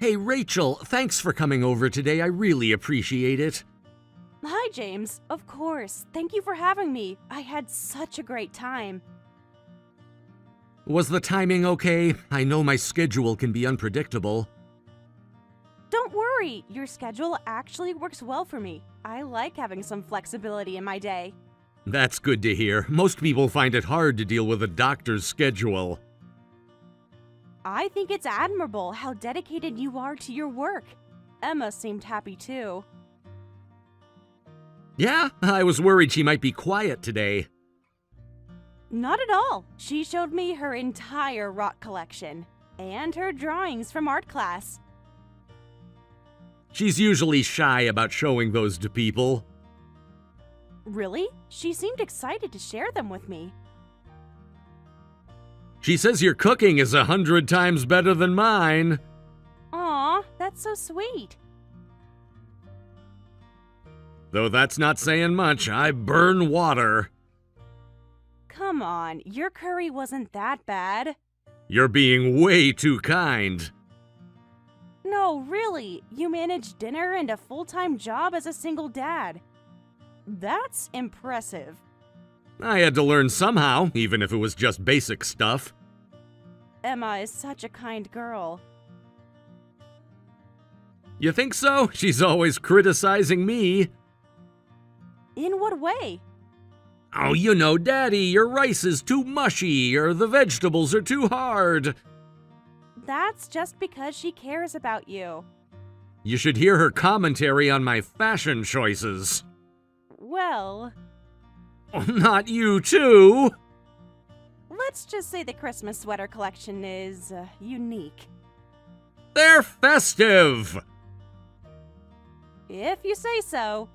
Hey, Rachel, thanks for coming over today. I really appreciate it. Hi, James. Of course. Thank you for having me. I had such a great time. Was the timing okay? I know my schedule can be unpredictable. Don't worry. Your schedule actually works well for me. I like having some flexibility in my day. That's good to hear. Most people find it hard to deal with a doctor's schedule. I think it's admirable how dedicated you are to your work. Emma seemed happy too. Yeah, I was worried she might be quiet today. Not at all. She showed me her entire rock collection and her drawings from art class. She's usually shy about showing those to people. Really? She seemed excited to share them with me. She says your cooking is 100 times better than mine. Aw, that's so sweet. Though that's not saying much. I burn water. Come on, your curry wasn't that bad. You're being way too kind. No, really, you managed dinner and a full-time job as a single dad. That's impressive. I had to learn somehow, even if it was just basic stuff. Emma is such a kind girl. You think so? She's always criticizing me. In what way? Oh, you know, Daddy, your rice is too mushy, or the vegetables are too hard. That's just because she cares about you. You should hear her commentary on my fashion choices. Well, Oh, not you, too. let's just say the Christmas sweater collection is unique. They're festive. If you say so.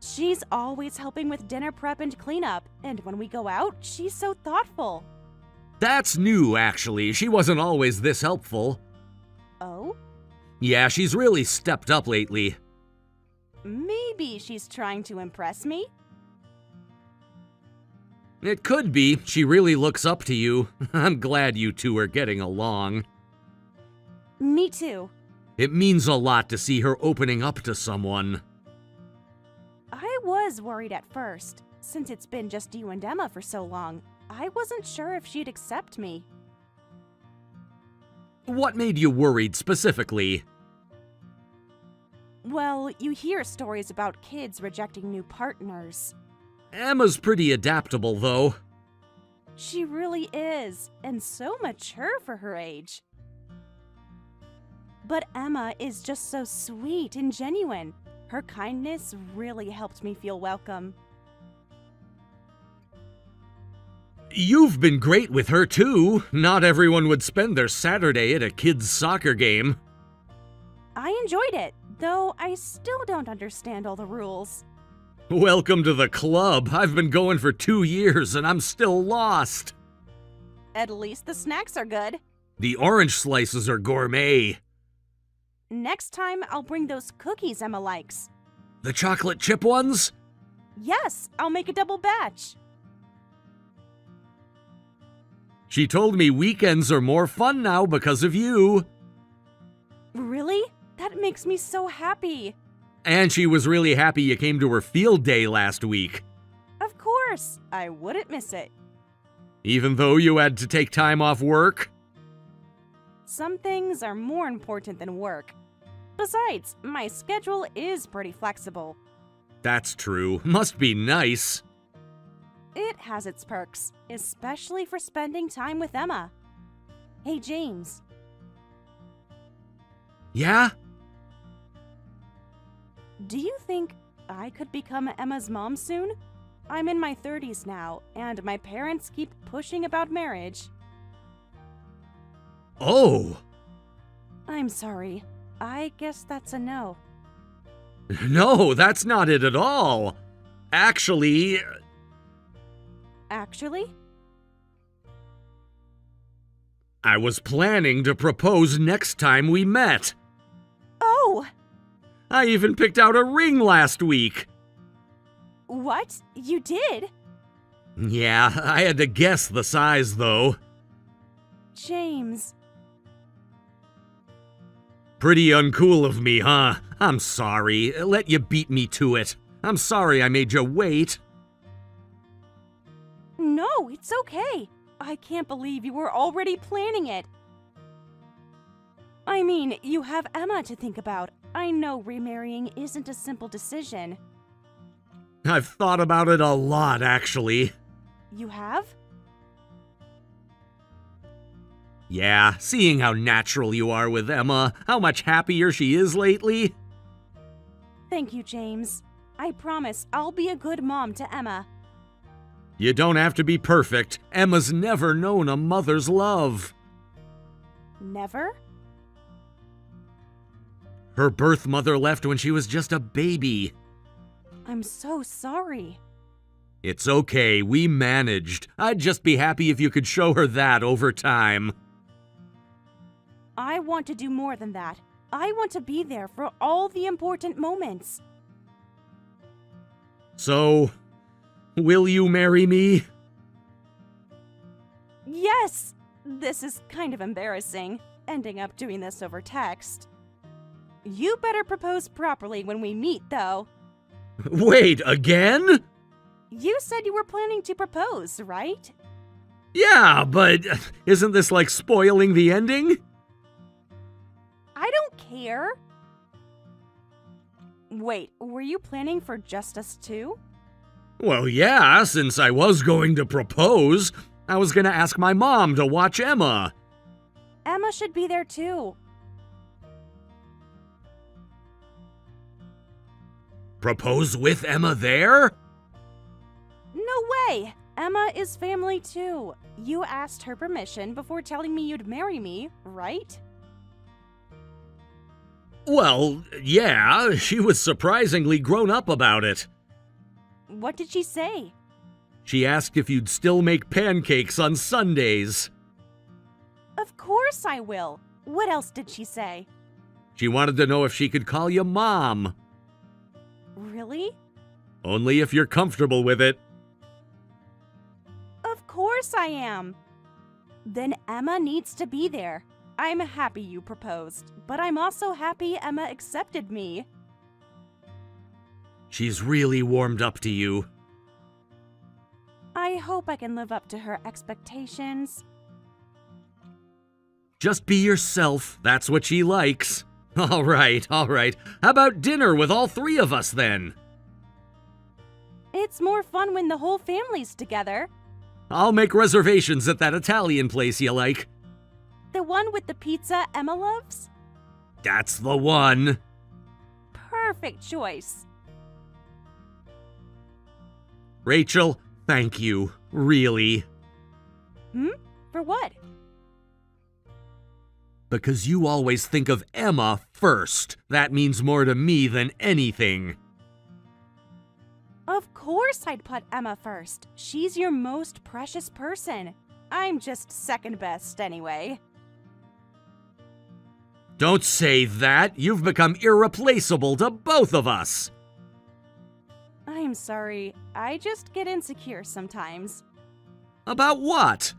She's always helping with dinner prep and cleanup, and when we go out, she's so thoughtful. That's new, actually. She wasn't always this helpful. Oh? Yeah, she's really stepped up lately. Maybe she's trying to impress me? It could be. She really looks up to you. I'm glad you two are getting along. Me too. It means a lot to see her opening up to someone. I was worried at first. Since it's been just you and Emma for so long, I wasn't sure if she'd accept me. What made you worried specifically? Well, you hear stories about kids rejecting new partners. Emma's pretty adaptable, though. She really is, and so mature for her age. But Emma is just so sweet and genuine. Her kindness really helped me feel welcome. You've been great with her, too. Not everyone would spend their Saturday at a kid's soccer game. I enjoyed it, though I still don't understand all the rules. Welcome to the club. I've been going for 2 years and I'm still lost. At least the snacks are good. The orange slices are gourmet. Next time, I'll bring those cookies Emma likes. The chocolate chip ones? Yes, I'll make a double batch. She told me weekends are more fun now because of you. Really? That makes me so happy. And she was really happy you came to her field day last week. Of course, I wouldn't miss it. Even though you had to take time off work? Some things are more important than work. Besides, my schedule is pretty flexible. That's true. Must be nice. It has its perks, especially for spending time with Emma. Hey, James. Yeah? Do you think I could become Emma's mom soon? I'm in my 30s now, and my parents keep pushing about marriage. Oh! I'm sorry. I guess that's a no. No, that's not it at all. Actually, Actually? I was planning to propose next time we met. Oh! I even picked out a ring last week. What? You did? Yeah, I had to guess the size, though. James. Pretty uncool of me, huh? I'm sorry. Let you beat me to it. I'm sorry I made you wait. No, it's okay. I can't believe you were already planning it. I mean, you have Emma to think about. I know remarrying isn't a simple decision. I've thought about it a lot, actually. You have? Yeah, seeing how natural you are with Emma, how much happier she is lately. Thank you, James. I promise I'll be a good mom to Emma. You don't have to be perfect. Emma's never known a mother's love. Never? Her birth mother left when she was just a baby. I'm so sorry. It's okay, we managed. I'd just be happy if you could show her that over time. I want to do more than that. I want to be there for all the important moments. So, will you marry me? Yes! This is kind of embarrassing, ending up doing this over text. You better propose properly when we meet, though. Wait, again? You said you were planning to propose, right? Yeah, but isn't this like spoiling the ending? I don't care. Wait, were you planning for just us two? Well, yeah, since I was going to propose, I was gonna ask my mom to watch Emma. Emma should be there too. Propose with Emma there? No way! Emma is family too. You asked her permission before telling me you'd marry me, right? Well, yeah, she was surprisingly grown up about it. What did she say? She asked if you'd still make pancakes on Sundays. Of course I will. What else did she say? She wanted to know if she could call you Mom. Really? Only if you're comfortable with it. Of course I am. Then Emma needs to be there. I'm happy you proposed, but I'm also happy Emma accepted me. She's really warmed up to you. I hope I can live up to her expectations. Just be yourself, that's what she likes. All right. How about dinner with all three of us then? It's more fun when the whole family's together. I'll make reservations at that Italian place you like. The one with the pizza Emma loves? That's the one. Perfect choice. Rachel, thank you. Really. For what? Because you always think of Emma first. That means more to me than anything. Of course I'd put Emma first. She's your most precious person. I'm just second best anyway. Don't say that. You've become irreplaceable to both of us. I'm sorry. I just get insecure sometimes. About what?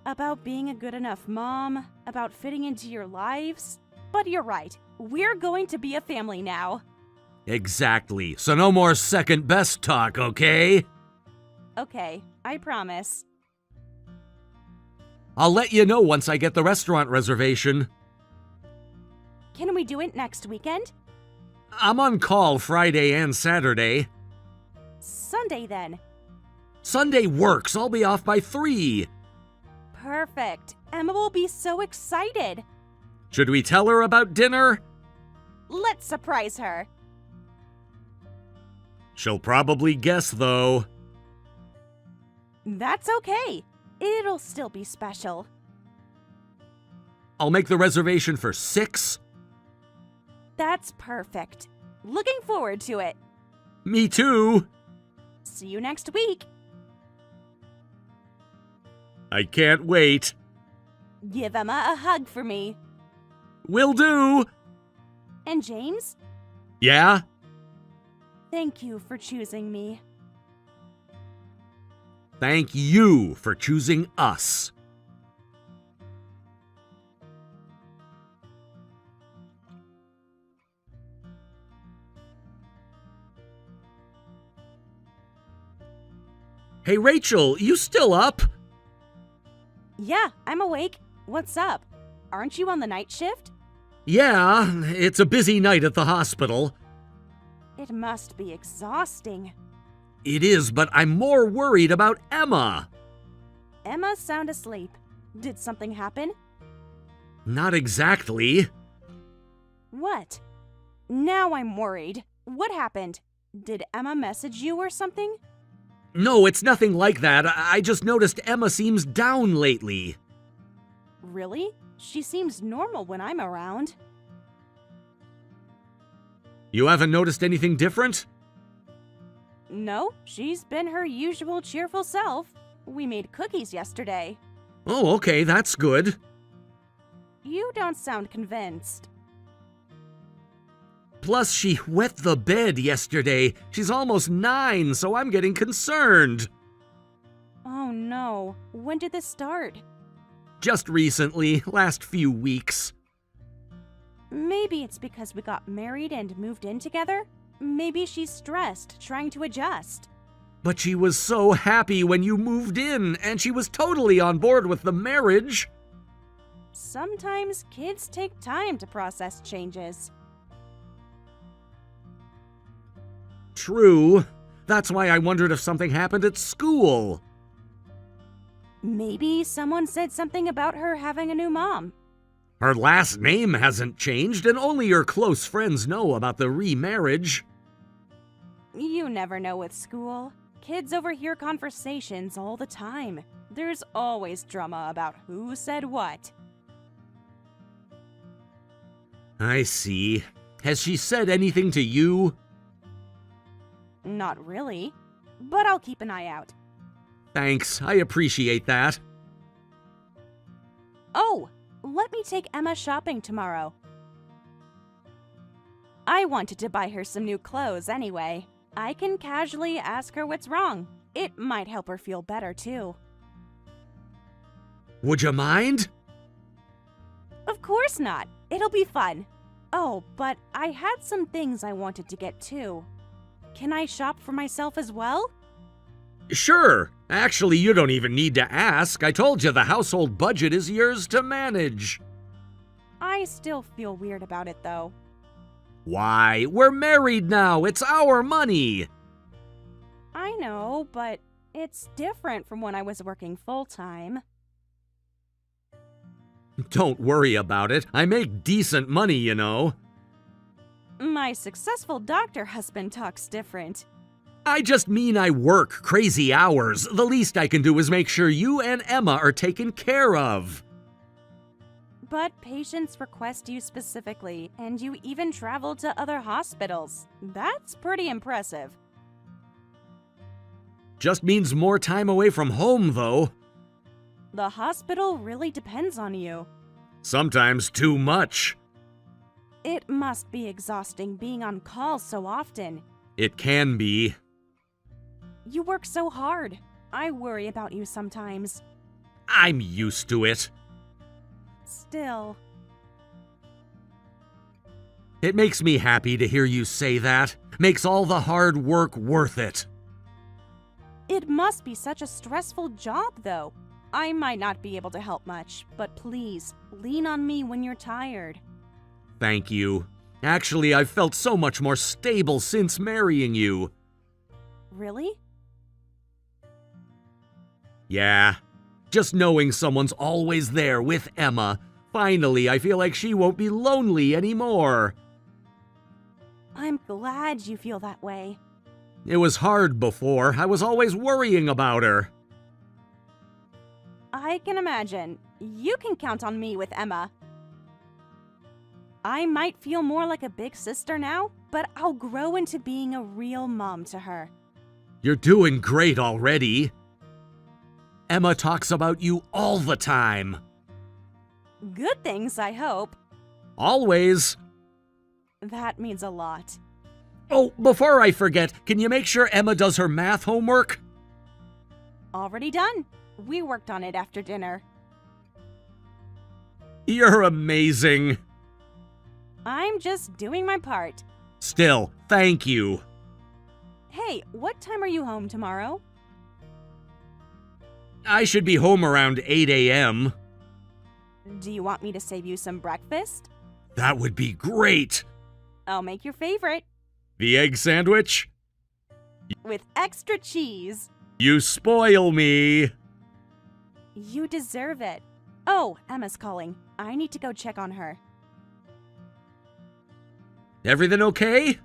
About being a good enough mom, about fitting into your lives. But you're right. We're going to be a family now. Exactly. So no more second best talk, okay? Okay, I promise. I'll let you know once I get the restaurant reservation. Can we do it next weekend? I'm on call Friday and Saturday. Sunday then. Sunday works. I'll be off by 3. Perfect. Emma will be so excited. Should we tell her about dinner? Let's surprise her. She'll probably guess, though. That's okay. It'll still be special. I'll make the reservation for 6. That's perfect. Looking forward to it. Me too. See you next week. I can't wait. Give Emma a hug for me. Will do. And James, Yeah? thank you for choosing me. Thank you for choosing us. Hey Rachel, you still up? Yeah, I'm awake. What's up? Aren't you on the night shift? Yeah, it's a busy night at the hospital. It must be exhausting. It is, but I'm more worried about Emma. Emma's sound asleep. Did something happen? Not exactly. What? Now I'm worried. What happened? Did Emma message you or something? No, it's nothing like that. I just noticed Emma seems down lately. Really? She seems normal when I'm around. You haven't noticed anything different? No, she's been her usual cheerful self. We made cookies yesterday. Oh, okay, that's good. You don't sound convinced. Plus, she wet the bed yesterday. She's almost 9, so I'm getting concerned. Oh no, when did this start? Just recently, last few weeks. Maybe it's because we got married and moved in together? Maybe she's stressed, trying to adjust. But she was so happy when you moved in, and she was totally on board with the marriage. Sometimes kids take time to process changes. True. That's why I wondered if something happened at school. Maybe someone said something about her having a new mom. Her last name hasn't changed, and only your close friends know about the remarriage. You never know with school. Kids overhear conversations all the time. There's always drama about who said what. I see. Has she said anything to you? Not really, but I'll keep an eye out. Thanks, I appreciate that. Oh, let me take Emma shopping tomorrow. I wanted to buy her some new clothes anyway. I can casually ask her what's wrong. It might help her feel better too. Would you mind? Of course not. It'll be fun. Oh, but I had some things I wanted to get too. Can I shop for myself as well? Sure. Actually, you don't even need to ask. I told you the household budget is yours to manage. I still feel weird about it though. Why? We're married now. It's our money. I know, but it's different from when I was working full-time. Don't worry about it. I make decent money, you know. My successful doctor husband talks different. I just mean I work crazy hours. The least I can do is make sure you and Emma are taken care of. But patients request you specifically, and you even travel to other hospitals. That's pretty impressive. Just means more time away from home, though. The hospital really depends on you. Sometimes too much. It must be exhausting being on call so often. It can be. You work so hard. I worry about you sometimes. I'm used to it. Still. It makes me happy to hear you say that. Makes all the hard work worth it. It must be such a stressful job, though. I might not be able to help much, but please, lean on me when you're tired. Thank you. Actually, I've felt so much more stable since marrying you. Really? Yeah. Just knowing someone's always there with Emma. Finally, I feel like she won't be lonely anymore. I'm glad you feel that way. It was hard before. I was always worrying about her. I can imagine. You can count on me with Emma. I might feel more like a big sister now, but I'll grow into being a real mom to her. You're doing great already. Emma talks about you all the time. Good things, I hope. Always. That means a lot. Oh, before I forget, can you make sure Emma does her math homework? Already done. We worked on it after dinner. You're amazing. I'm just doing my part. Still, thank you. Hey, what time are you home tomorrow? I should be home around 8 a.m. Do you want me to save you some breakfast? That would be great! I'll make your favorite. The egg sandwich? With extra cheese. You spoil me! You deserve it. Oh, Emma's calling. I need to go check on her. Everything okay?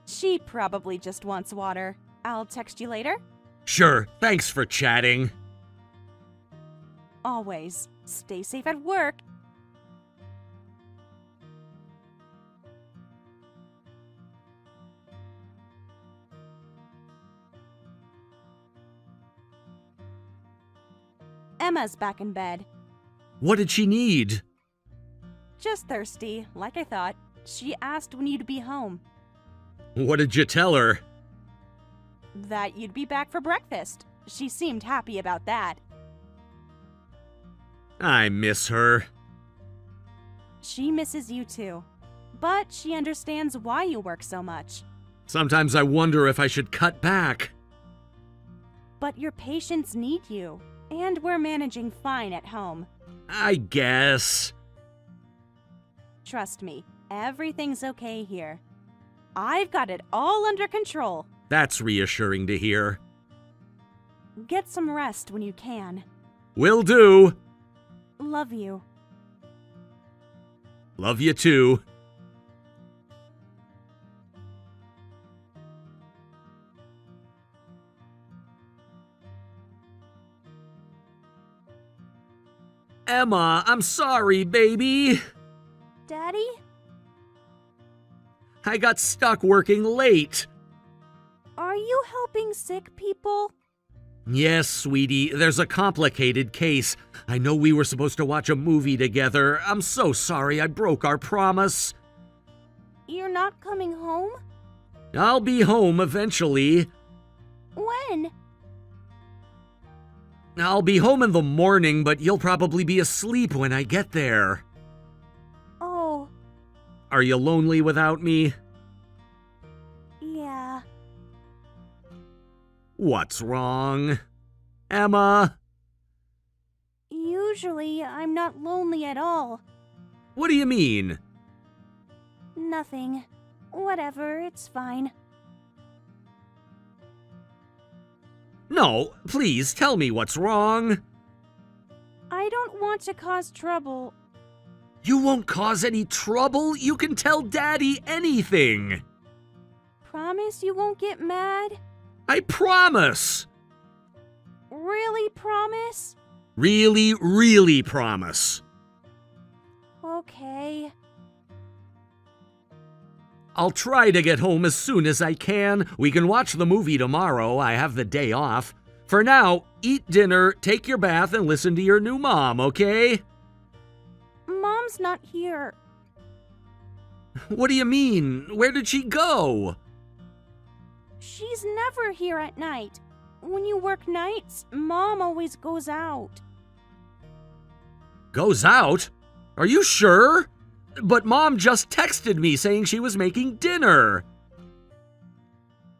She probably just wants water. I'll text you later. Sure, thanks for chatting. Always. Stay safe at work. Emma's back in bed. What did she need? Just thirsty, like I thought. She asked when you'd be home. What did you tell her? That you'd be back for breakfast. She seemed happy about that. I miss her. She misses you too. But she understands why you work so much. Sometimes I wonder if I should cut back. But your patients need you. And we're managing fine at home. I guess. Trust me, everything's okay here. I've got it all under control. That's reassuring to hear. Get some rest when you can. Will do. Love you. Love you too. Emma, I'm sorry, baby. Daddy? I got stuck working late. Are you helping sick people? Yes, sweetie, there's a complicated case. I know we were supposed to watch a movie together. I'm so sorry I broke our promise. You're not coming home? I'll be home eventually. When? I'll be home in the morning, but you'll probably be asleep when I get there. Oh. Are you lonely without me? Yeah. What's wrong? Emma? Usually, I'm not lonely at all. What do you mean? Nothing. Whatever, it's fine. No, please tell me what's wrong. I don't want to cause trouble. You won't cause any trouble. You can tell Daddy anything. Promise you won't get mad? I promise. Really promise? Really, really promise. Okay. I'll try to get home as soon as I can. We can watch the movie tomorrow. I have the day off. For now, eat dinner, take your bath, and listen to your new mom, okay? Mom's not here. What do you mean? Where did she go? She's never here at night. When you work nights, Mom always goes out. Goes out? Are you sure? But Mom just texted me saying she was making dinner.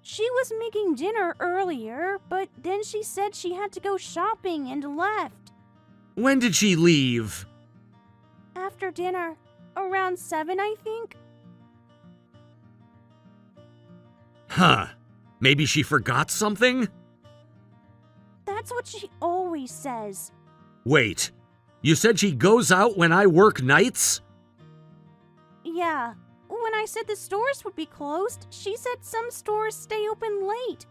She was making dinner earlier, but then she said she had to go shopping and left. When did she leave? After dinner. Around 7, I think. Huh. Maybe she forgot something? That's what she always says. Wait. You said she goes out when I work nights? Yeah. When I said the stores would be closed, she said some stores stay open late.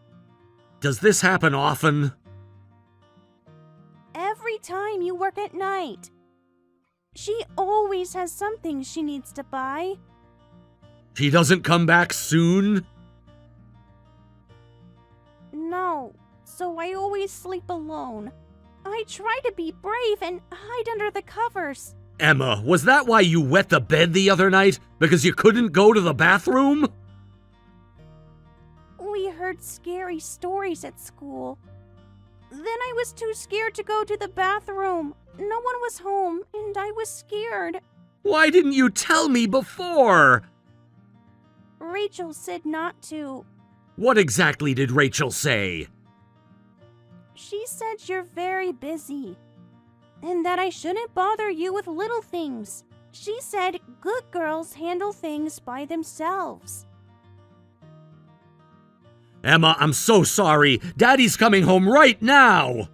Does this happen often? Every time you work at night. She always has something she needs to buy. She doesn't come back soon? No, so I always sleep alone. I try to be brave and hide under the covers. Emma, was that why you wet the bed the other night? Because you couldn't go to the bathroom? We heard scary stories at school. Then I was too scared to go to the bathroom. No one was home, and I was scared. Why didn't you tell me before? Rachel said not to. What exactly did Rachel say? She said you're very busy, and that I shouldn't bother you with little things. She said good girls handle things by themselves. Emma, I'm so sorry. Daddy's coming home right now.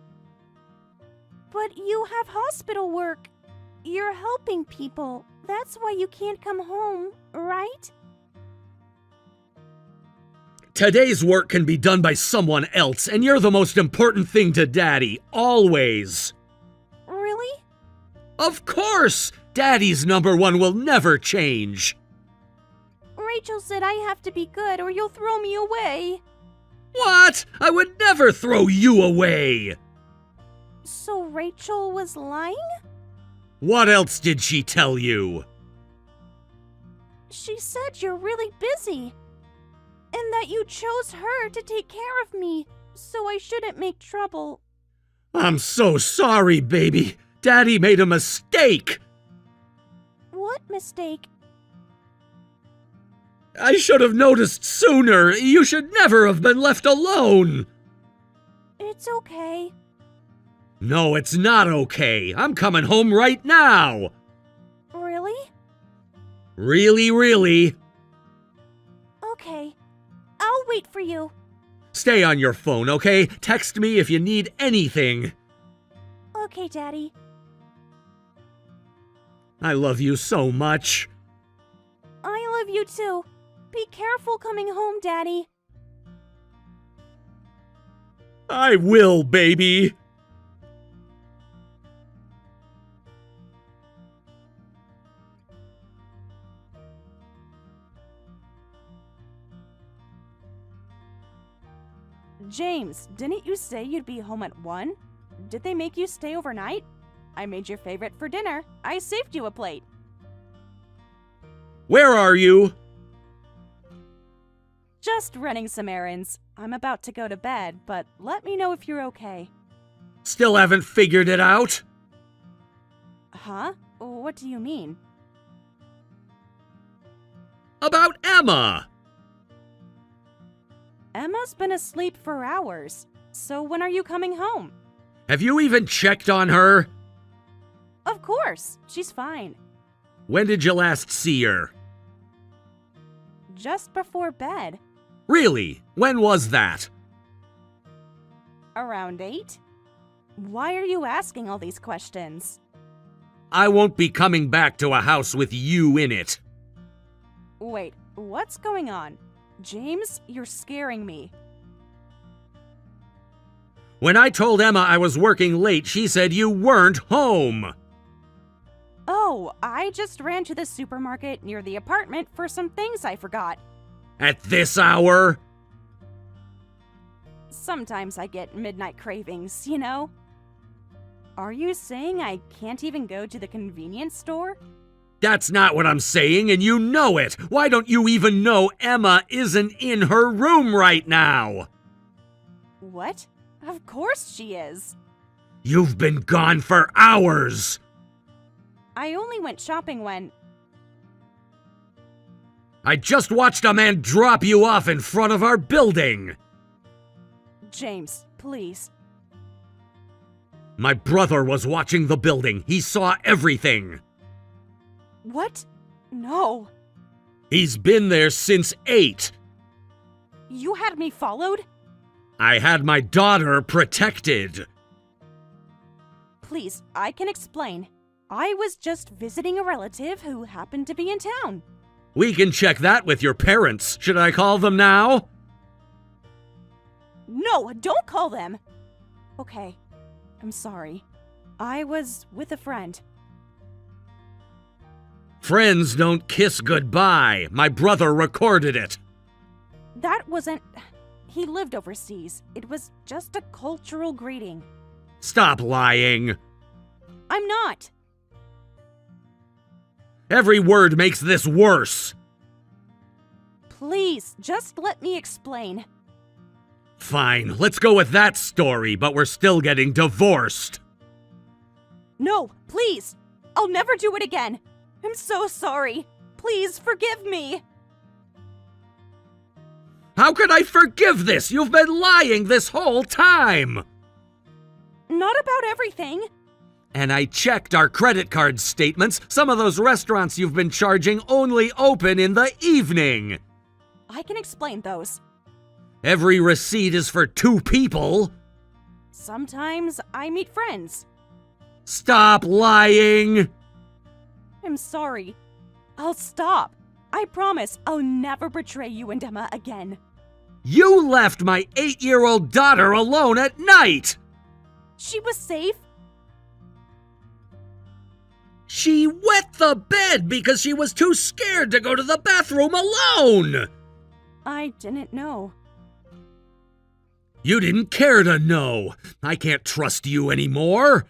But you have hospital work. You're helping people. That's why you can't come home, right? Today's work can be done by someone else, and you're the most important thing to Daddy, always. Really? Of course! Daddy's number one will never change. Rachel said I have to be good or you'll throw me away. What? I would never throw you away! So Rachel was lying? What else did she tell you? She said you're really busy, and that you chose her to take care of me, so I shouldn't make trouble. I'm so sorry, baby. Daddy made a mistake. What mistake? I should have noticed sooner. You should never have been left alone. It's okay. No, it's not okay. I'm coming home right now. Really? Really, really. Okay. I'll wait for you. Stay on your phone, okay? Text me if you need anything. Okay, Daddy. I love you so much. I love you too. Be careful coming home, Daddy. I will, baby. James, didn't you say you'd be home at 1? Did they make you stay overnight? I made your favorite for dinner. I saved you a plate. Where are you? Just running some errands. I'm about to go to bed, but let me know if you're okay. Still haven't figured it out? Huh? What do you mean? About Emma. Emma's been asleep for hours. So when are you coming home? Have you even checked on her? Of course. She's fine. When did you last see her? Just before bed. Really? When was that? Around 8? Why are you asking all these questions? I won't be coming back to a house with you in it. Wait, what's going on? James, you're scaring me. When I told Emma I was working late, she said you weren't home. Oh, I just ran to the supermarket near the apartment for some things I forgot. At this hour? Sometimes I get midnight cravings, you know? Are you saying I can't even go to the convenience store? That's not what I'm saying, and you know it. Why don't you even know Emma isn't in her room right now? What? Of course she is. You've been gone for hours. I only went shopping when... I just watched a man drop you off in front of our building. James, please. My brother was watching the building. He saw everything. What? No. He's been there since 8. You had me followed? I had my daughter protected. Please, I can explain. I was just visiting a relative who happened to be in town. We can check that with your parents. Should I call them now? No, don't call them. Okay, I'm sorry. I was with a friend. Friends don't kiss goodbye. My brother recorded it. That wasn't... He lived overseas. It was just a cultural greeting. Stop lying. I'm not. Every word makes this worse. Please, just let me explain. Fine, let's go with that story, but we're still getting divorced. No, please. I'll never do it again. I'm so sorry. Please forgive me. How could I forgive this? You've been lying this whole time. not about everything. And I checked our credit card statements. Some of those restaurants you've been charging only open in the evening. I can explain those. Every receipt is for 2 people. Sometimes I meet friends. Stop lying! I'm sorry. I'll stop. I promise I'll never betray you and Emma again. You left my 8-year-old daughter alone at night! She was safe. She wet the bed because she was too scared to go to the bathroom alone! I didn't know. You didn't care to know. I can't trust you anymore.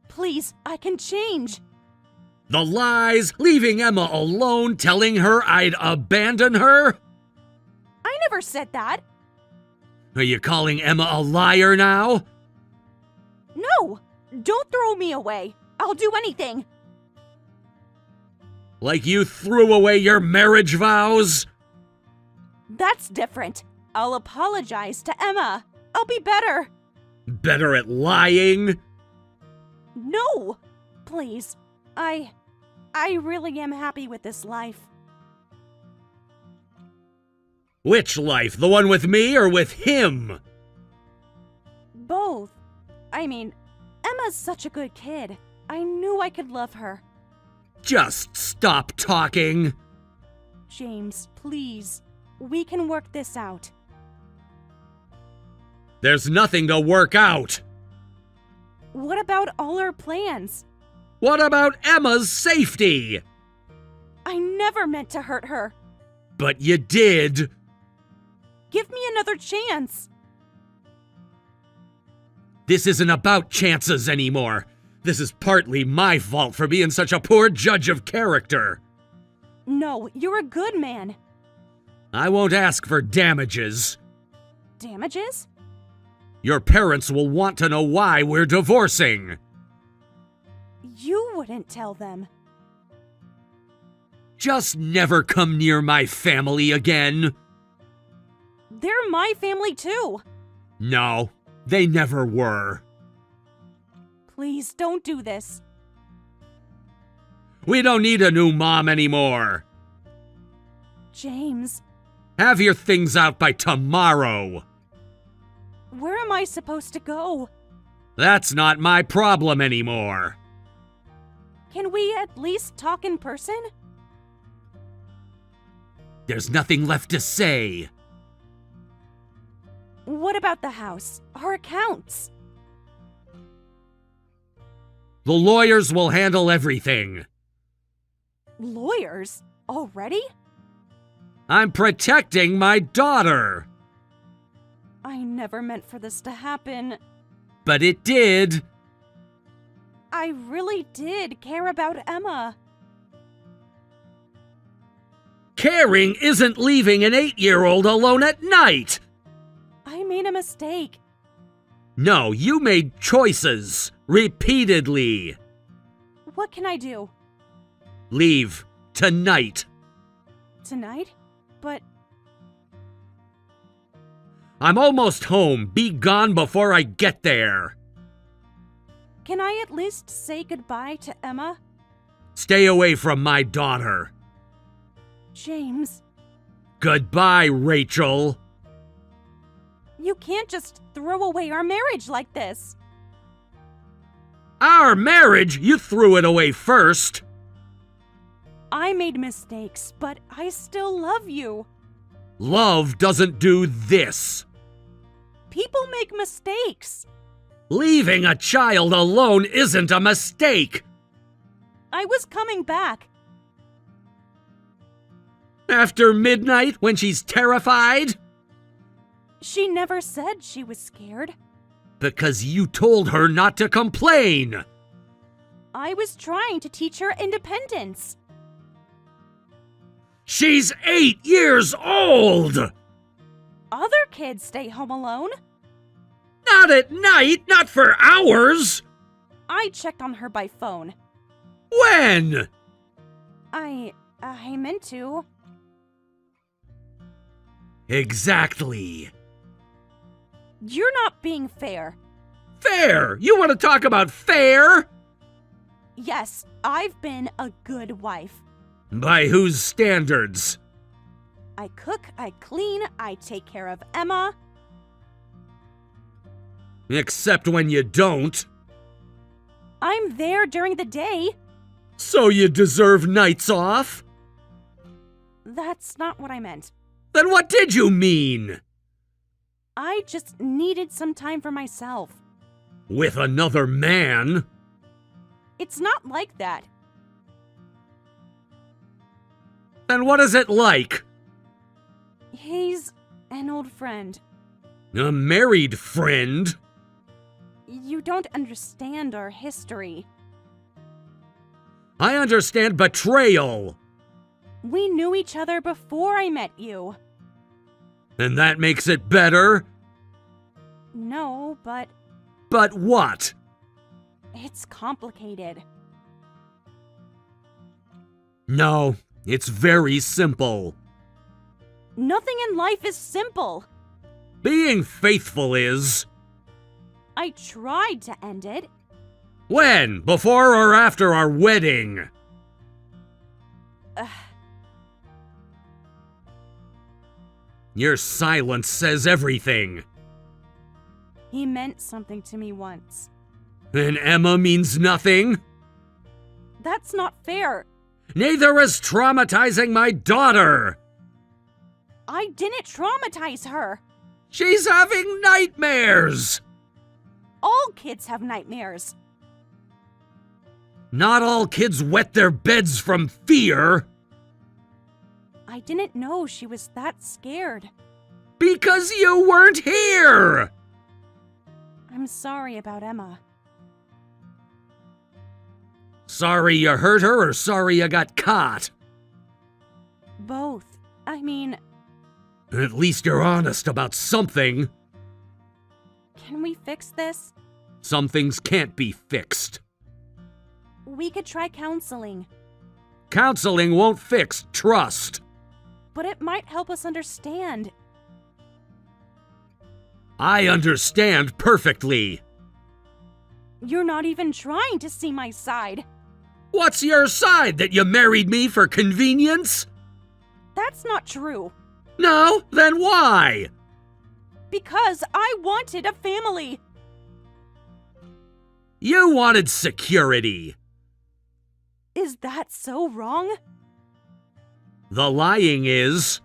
Please, I can change. The lies, leaving Emma alone, telling her I'd abandon her? I never said that. Are you calling Emma a liar now? No! Don't throw me away. I'll do anything. Like you threw away your marriage vows? That's different. I'll apologize to Emma. I'll be better. Better at lying? No! Please. I really am happy with this life. Which life? The one with me or with him? Both. I mean, Emma's such a good kid. I knew I could love her. Just stop talking. James, please. We can work this out. There's nothing to work out. What about all our plans? What about Emma's safety? I never meant to hurt her. But you did. Give me another chance. This isn't about chances anymore. This is partly my fault for being such a poor judge of character. No, you're a good man. I won't ask for damages. Damages? Your parents will want to know why we're divorcing. You wouldn't tell them. Just never come near my family again. They're my family too. No, they never were. Please don't do this. We don't need a new mom anymore. James, Have your things out by tomorrow. where am I supposed to go? That's not my problem anymore. Can we at least talk in person? There's nothing left to say. What about the house? Our accounts? The lawyers will handle everything. Lawyers? Already? I'm protecting my daughter. I never meant for this to happen. But it did. I really did care about Emma. Caring isn't leaving an 8-year-old alone at night. I made a mistake. No, you made choices. Repeatedly. What can I do? Leave. Tonight. Tonight? But I'm almost home. Be gone before I get there. can I at least say goodbye to Emma? Stay away from my daughter. James, Goodbye, Rachel. you can't just throw away our marriage like this. Our marriage? You threw it away first. I made mistakes, but I still love you. Love doesn't do this. People make mistakes. Leaving a child alone isn't a mistake. I was coming back. After midnight, when she's terrified? She never said she was scared. Because you told her not to complain. I was trying to teach her independence. She's 8 years old! Other kids stay home alone. Not at night, not for hours! I checked on her by phone. When? I meant to. Exactly. You're not being fair. Fair! You want to talk about fair? Yes, I've been a good wife. By whose standards? I cook, I clean, I take care of Emma. Except when you don't. I'm there during the day. So you deserve nights off? That's not what I meant. Then what did you mean? I just needed some time for myself. With another man? It's not like that. Then what is it like? He's an old friend. A married friend? You don't understand our history. I understand betrayal. We knew each other before I met you. And that makes it better? No, but But what? it's complicated. No, it's very simple. Nothing in life is simple. Being faithful is. I tried to end it. When? Before or after our wedding? Ugh. Your silence says everything. He meant something to me once. And Emma means nothing? That's not fair. Neither is traumatizing my daughter. I didn't traumatize her. She's having nightmares. All kids have nightmares. Not all kids wet their beds from fear. I didn't know she was that scared. Because you weren't here. I'm sorry about Emma. Sorry you hurt her or sorry you got caught? Both. I mean, At least you're honest about something. can we fix this? Some things can't be fixed. We could try counseling, Counseling won't fix trust. but it might help us understand. I understand perfectly. You're not even trying to see my side. What's your side, that you married me for convenience? That's not true. No? Then why? Because I wanted a family. You wanted security. Is that so wrong? The lying is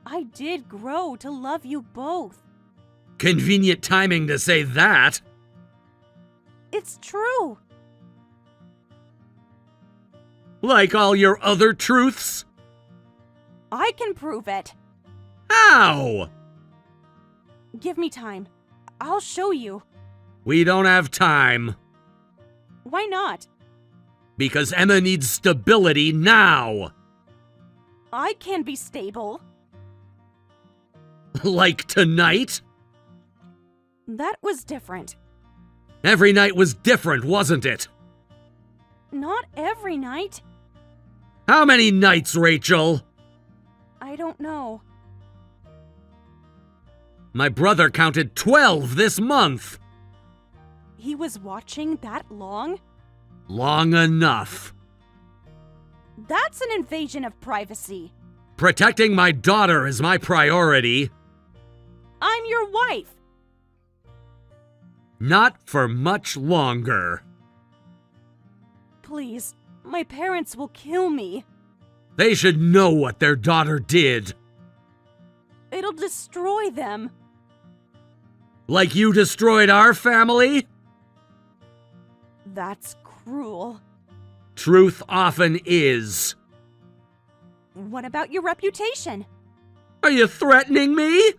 I did grow to love you both. convenient timing to say that. It's true. Like all your other truths. I can prove it. How? Give me time. I'll show you. We don't have time. Why not? Because Emma needs stability now. I can be stable. Like tonight? That was different. Every night was different, wasn't it? Not every night. How many nights, Rachel? I don't know. My brother counted 12 this month. He was watching that long? Long enough. That's an invasion of privacy. Protecting my daughter is my priority. I'm your wife. Not for much longer. Please, my parents will kill me. They should know what their daughter did. It'll destroy them. Like you destroyed our family? That's cruel. Truth often is. What about your reputation? Are you threatening me?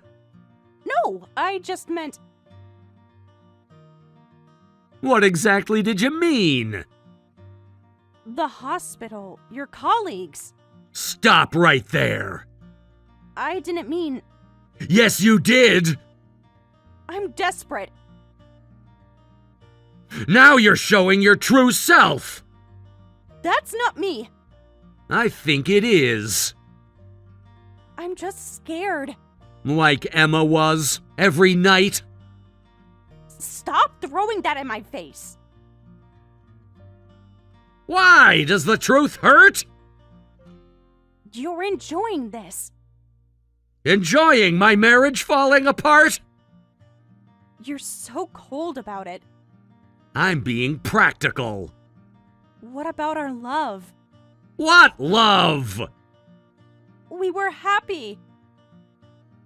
No, I just meant What exactly did you mean? the hospital, your colleagues. Stop right there. I didn't mean Yes, you did. I'm desperate. Now you're showing your true self. That's not me. I think it is. I'm just scared. Like Emma was every night. Stop throwing that in my face! Why? Does the truth hurt? You're enjoying this. Enjoying my marriage falling apart? You're so cold about it. I'm being practical. What about our love? What love? We were happy.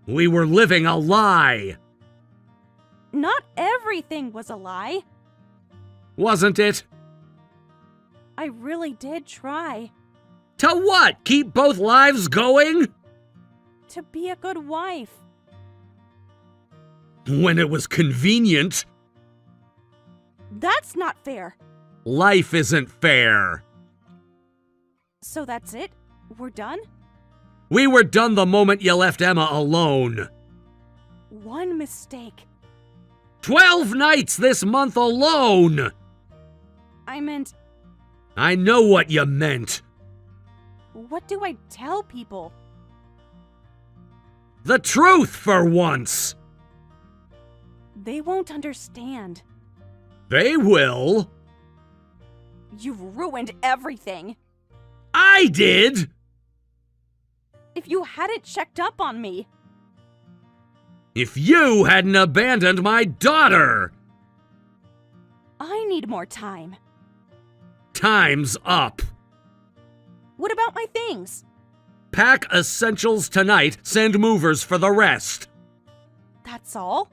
We were living a lie. Not everything was a lie. Wasn't it? I really did try To what? Keep both lives going? to be a good wife. When it was convenient. That's not fair. Life isn't fair. So that's it? We're done? We were done the moment you left Emma alone. One mistake. 12 nights this month alone. I meant, I know what you meant. what do I tell people? The truth for once. They won't understand. They will. You've ruined everything. I did. If you hadn't checked up on me, If you hadn't abandoned my daughter. I need more time. Time's up. What about my things? Pack essentials tonight, send movers for the rest. That's all?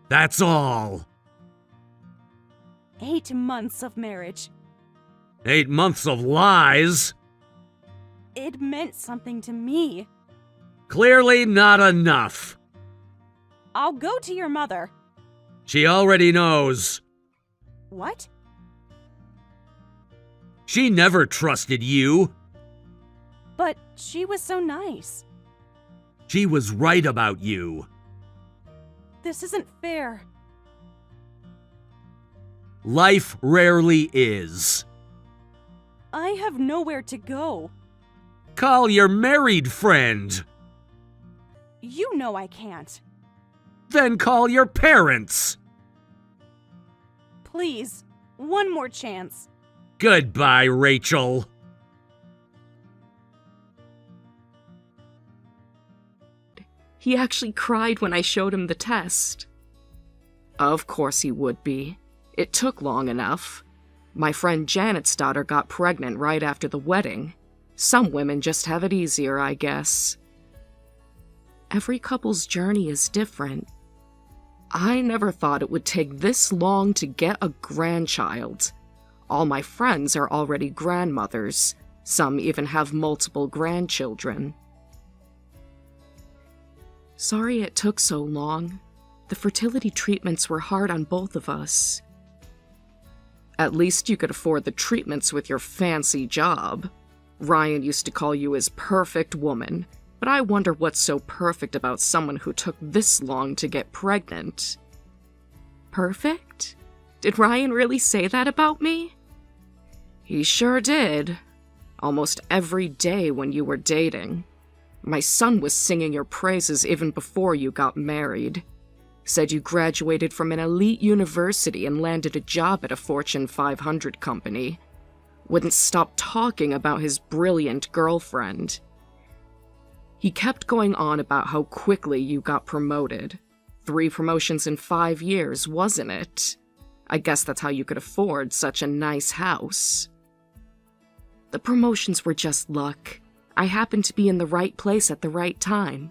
That's all. 8 months of marriage. 8 months of lies. It meant something to me. Clearly not enough. I'll go to your mother. She already knows. What? She never trusted you. But she was so nice. She was right about you. This isn't fair. Life rarely is. I have nowhere to go. Call your married friend. You know I can't. Then call your parents. Please, one more chance. Goodbye, Rachel. He actually cried when I showed him the test. Of course he would be. It took long enough. My friend Janet's daughter got pregnant right after the wedding. Some women just have it easier, I guess. Every couple's journey is different. I never thought it would take this long to get a grandchild. All my friends are already grandmothers. Some even have multiple grandchildren. Sorry it took so long. The fertility treatments were hard on both of us. At least you could afford the treatments with your fancy job. Ryan used to call you his perfect woman, but I wonder what's so perfect about someone who took this long to get pregnant. Perfect? Did Ryan really say that about me? He sure did. Almost every day when you were dating. My son was singing your praises even before you got married. Said you graduated from an elite university and landed a job at a Fortune 500 company. Wouldn't stop talking about his brilliant girlfriend. He kept going on about how quickly you got promoted. 3 promotions in 5 years, wasn't it? I guess that's how you could afford such a nice house. The promotions were just luck. I happened to be in the right place at the right time.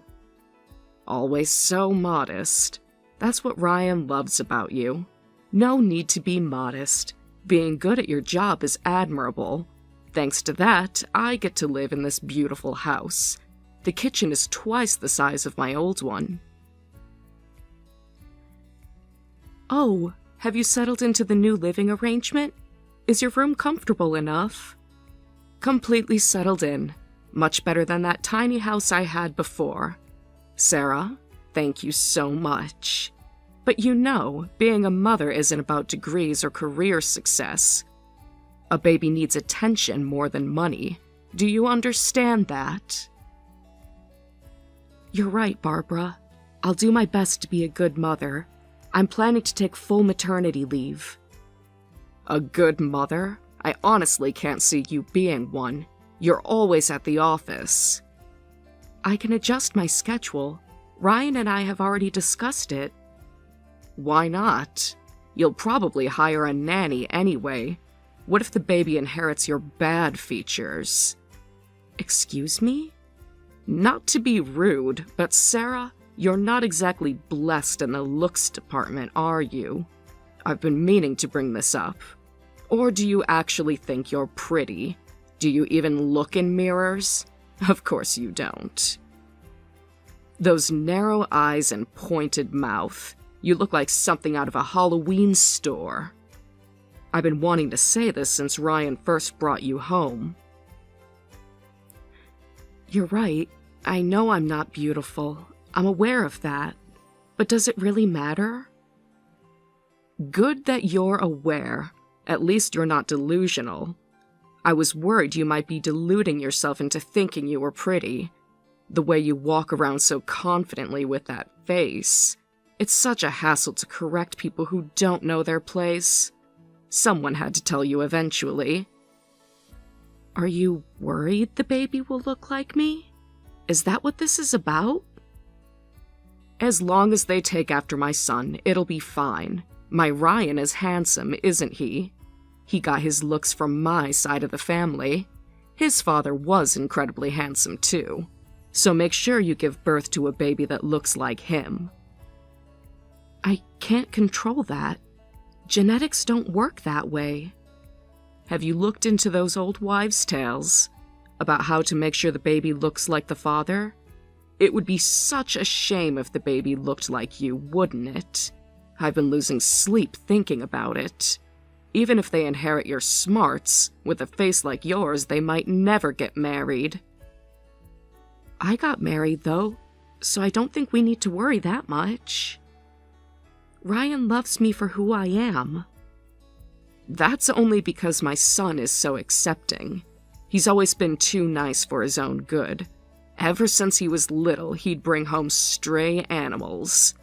Always so modest. That's what Ryan loves about you. No need to be modest. Being good at your job is admirable. Thanks to that, I get to live in this beautiful house. The kitchen is twice the size of my old one. Oh, have you settled into the new living arrangement? Is your room comfortable enough? Completely settled in. Much better than that tiny house I had before. Sarah, thank you so much. But you know, being a mother isn't about degrees or career success. A baby needs attention more than money. Do you understand that? You're right, Barbara. I'll do my best to be a good mother. I'm planning to take full maternity leave. A good mother? I honestly can't see you being one. You're always at the office. I can adjust my schedule. Ryan and I have already discussed it. Why not? You'll probably hire a nanny anyway. What if the baby inherits your bad features? Excuse me? Not to be rude, but Sarah, you're not exactly blessed in the looks department, are you? I've been meaning to bring this up. Or do you actually think you're pretty? Do you even look in mirrors? Of course you don't. Those narrow eyes and pointed mouth. You look like something out of a Halloween store. I've been wanting to say this since Ryan first brought you home. You're right. I know I'm not beautiful. I'm aware of that. But does it really matter? Good that you're aware. At least you're not delusional. I was worried you might be deluding yourself into thinking you were pretty. The way you walk around so confidently with that face. It's such a hassle to correct people who don't know their place. Someone had to tell you eventually. Are you worried the baby will look like me? Is that what this is about? As long as they take after my son, it'll be fine. My Ryan is handsome, isn't he? He got his looks from my side of the family. His father was incredibly handsome too. So make sure you give birth to a baby that looks like him. I can't control that. Genetics don't work that way. Have you looked into those old wives' tales about how to make sure the baby looks like the father? It would be such a shame if the baby looked like you, wouldn't it? I've been losing sleep thinking about it. Even if they inherit your smarts, with a face like yours, they might never get married. I got married, though, so I don't think we need to worry that much. Ryan loves me for who I am. That's only because my son is so accepting. He's always been too nice for his own good. Ever since he was little, he'd bring home stray animals.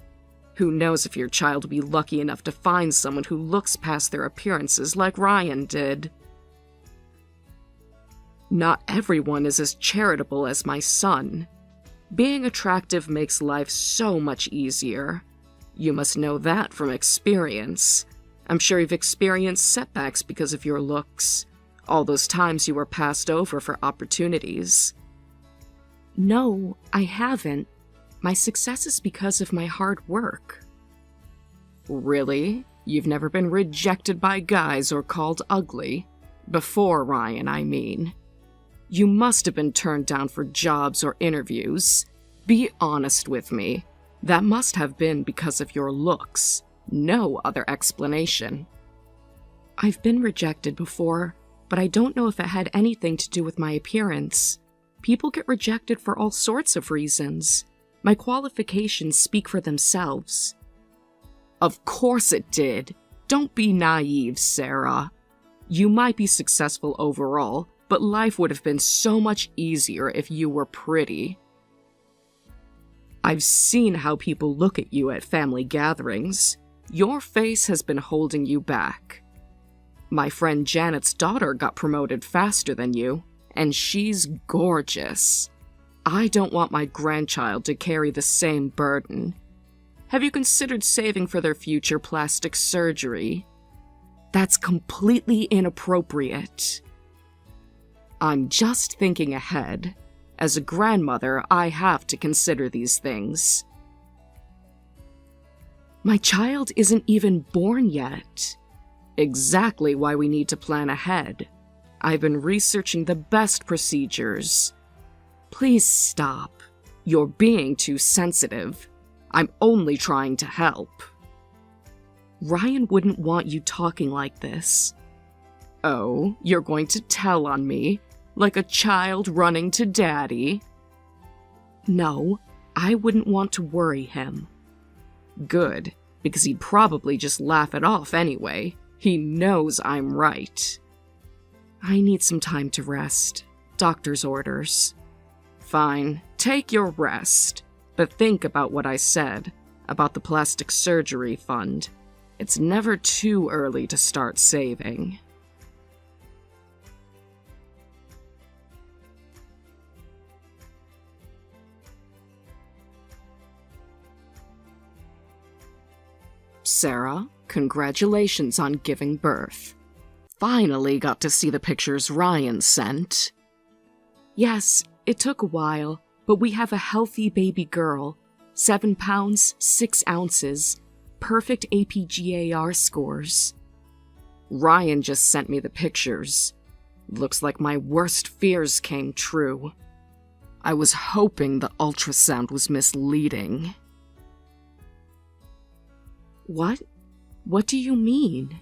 Who knows if your child will be lucky enough to find someone who looks past their appearances like Ryan did. Not everyone is as charitable as my son. Being attractive makes life so much easier. You must know that from experience. I'm sure you've experienced setbacks because of your looks. All those times you were passed over for opportunities. No, I haven't. My success is because of my hard work. Really? You've never been rejected by guys or called ugly? Before Ryan, I mean. You must have been turned down for jobs or interviews. Be honest with me. That must have been because of your looks. No other explanation. I've been rejected before, but I don't know if it had anything to do with my appearance. People get rejected for all sorts of reasons. My qualifications speak for themselves. Of course it did. Don't be naive, Sarah. You might be successful overall, but life would have been so much easier if you were pretty. I've seen how people look at you at family gatherings. Your face has been holding you back. My friend Janet's daughter got promoted faster than you, and she's gorgeous. I don't want my grandchild to carry the same burden. Have you considered saving for their future plastic surgery? That's completely inappropriate. I'm just thinking ahead. As a grandmother, I have to consider these things. My child isn't even born yet. Exactly why we need to plan ahead. I've been researching the best procedures. Please stop. You're being too sensitive. I'm only trying to help. Ryan wouldn't want you talking like this. Oh, you're going to tell on me? Like a child running to daddy? No, I wouldn't want to worry him. Good, because he'd probably just laugh it off anyway. He knows I'm right. I need some time to rest. Doctor's orders. Fine, take your rest. But think about what I said. about the plastic surgery fund. It's never too early to start saving. Sarah, congratulations on giving birth. Finally got to see the pictures Ryan sent. Yes, it took a while, but we have a healthy baby girl, 7 pounds, 6 ounces, perfect APGAR scores. Ryan just sent me the pictures. Looks like my worst fears came true. I was hoping the ultrasound was misleading. What? What do you mean?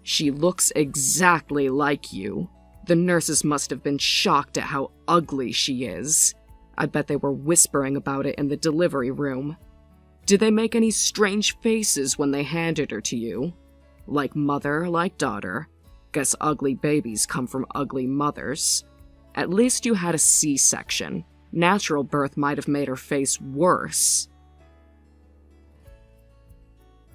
She looks exactly like you. The nurses must have been shocked at how ugly she is. I bet they were whispering about it in the delivery room. Did they make any strange faces when they handed her to you? Like mother, like daughter. Guess ugly babies come from ugly mothers. At least you had a C-section. Natural birth might have made her face worse.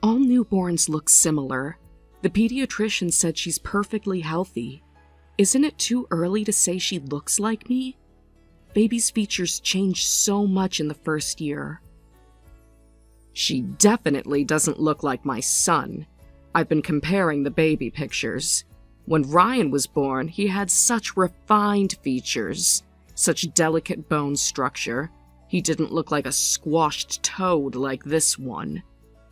All newborns look similar. The pediatrician said she's perfectly healthy. Isn't it too early to say she looks like me? Baby's features change so much in the first year. She definitely doesn't look like my son. I've been comparing the baby pictures. When Ryan was born, he had such refined features, such delicate bone structure. He didn't look like a squashed toad like this one.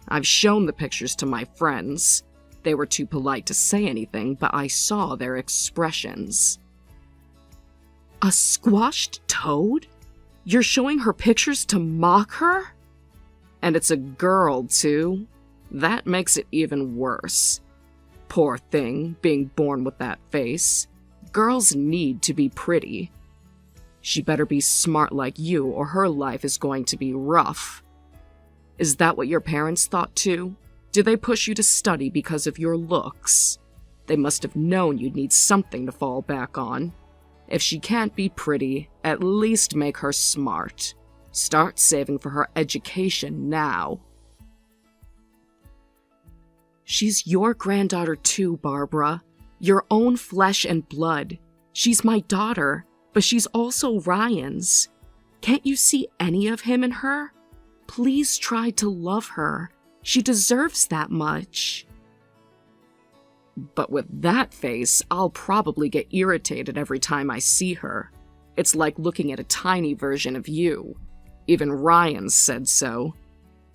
I've shown the pictures to my friends. They were too polite to say anything, but I saw their expressions. A squashed toad? You're showing her pictures to mock her? And it's a girl, too. That makes it even worse. Poor thing, being born with that face. Girls need to be pretty. She better be smart like you, or her life is going to be rough. Is that what your parents thought, too? Did they push you to study because of your looks? They must have known you'd need something to fall back on. If she can't be pretty, at least make her smart. Start saving for her education now. She's your granddaughter too, Barbara. Your own flesh and blood. She's my daughter, but she's also Ryan's. Can't you see any of him in her? Please try to love her. She deserves that much. But with that face, I'll probably get irritated every time I see her. It's like looking at a tiny version of you. Even Ryan said so.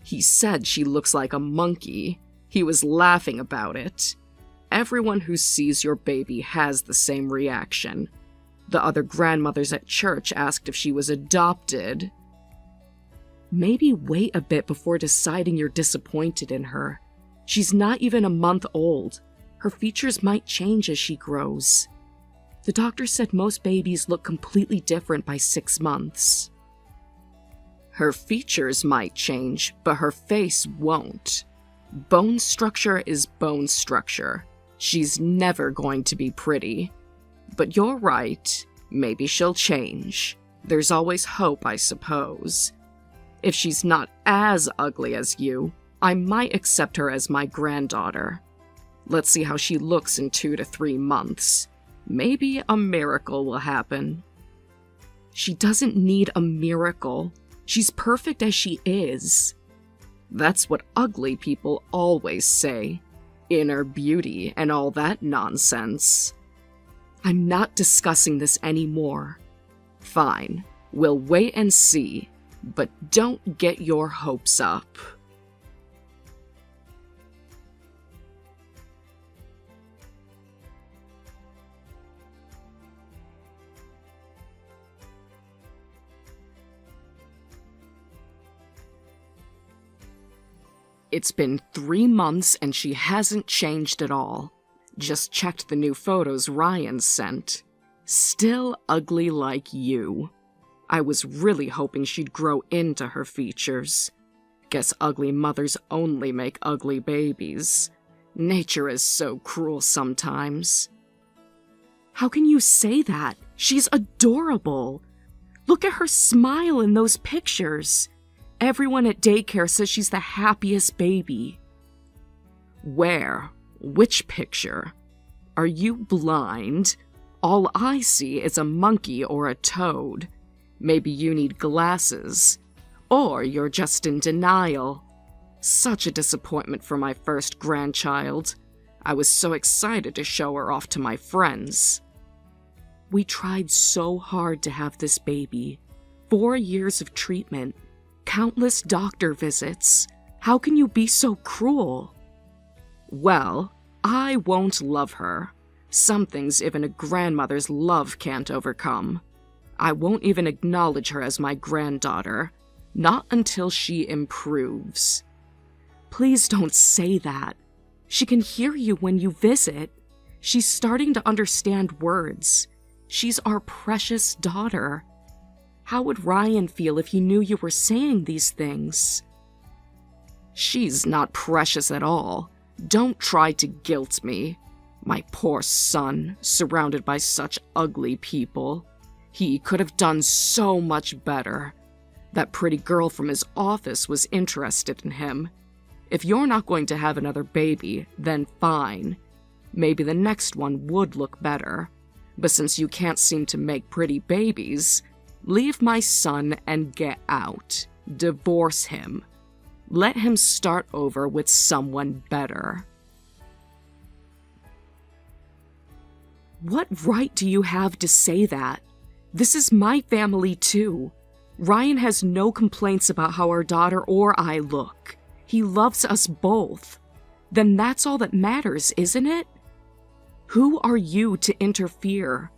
He said she looks like a monkey. He was laughing about it. Everyone who sees your baby has the same reaction. The other grandmothers at church asked if she was adopted. Maybe wait a bit before deciding you're disappointed in her. She's not even a month old. Her features might change as she grows. The doctor said most babies look completely different by 6 months. Her features might change, but her face won't. Bone structure is bone structure. She's never going to be pretty. But you're right. Maybe she'll change. There's always hope, I suppose. If she's not as ugly as you, I might accept her as my granddaughter. Let's see how she looks in 2 to 3 months. Maybe a miracle will happen. She doesn't need a miracle. She's perfect as she is. That's what ugly people always say. Inner beauty and all that nonsense. I'm not discussing this anymore. Fine, we'll wait and see. But don't get your hopes up. It's been 3 months and she hasn't changed at all. Just checked the new photos Ryan sent. Still ugly like you. I was really hoping she'd grow into her features. Guess ugly mothers only make ugly babies. Nature is so cruel sometimes. How can you say that? She's adorable. Look at her smile in those pictures. Everyone at daycare says she's the happiest baby. Where? Which picture? Are you blind? All I see is a monkey or a toad. Maybe you need glasses. Or you're just in denial. Such a disappointment for my first grandchild. I was so excited to show her off to my friends. We tried so hard to have this baby. 4 years of treatment. Countless doctor visits. How can you be so cruel? Well, I won't love her. Some things even a grandmother's love can't overcome. I won't even acknowledge her as my granddaughter. Not until she improves. Please don't say that. She can hear you when you visit. She's starting to understand words. She's our precious daughter. How would Ryan feel if he knew you were saying these things? She's not precious at all. Don't try to guilt me. My poor son, surrounded by such ugly people. He could have done so much better. That pretty girl from his office was interested in him. If you're not going to have another baby, then fine. Maybe the next one would look better. But since you can't seem to make pretty babies, leave my son and get out. Divorce him. Let him start over with someone better. What right do you have to say that? This is my family too. Ryan has no complaints about how our daughter or I look. He loves us both. Then that's all that matters, isn't it? Who are you to interfere?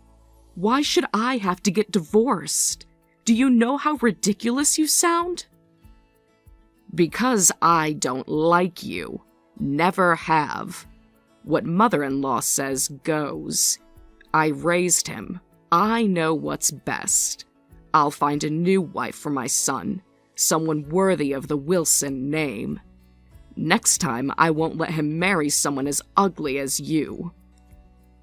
Why should I have to get divorced? Do you know how ridiculous you sound? Because I don't like you. Never have. What mother-in-law says goes. I raised him. I know what's best. I'll find a new wife for my son, someone worthy of the Wilson name. Next time, I won't let him marry someone as ugly as you.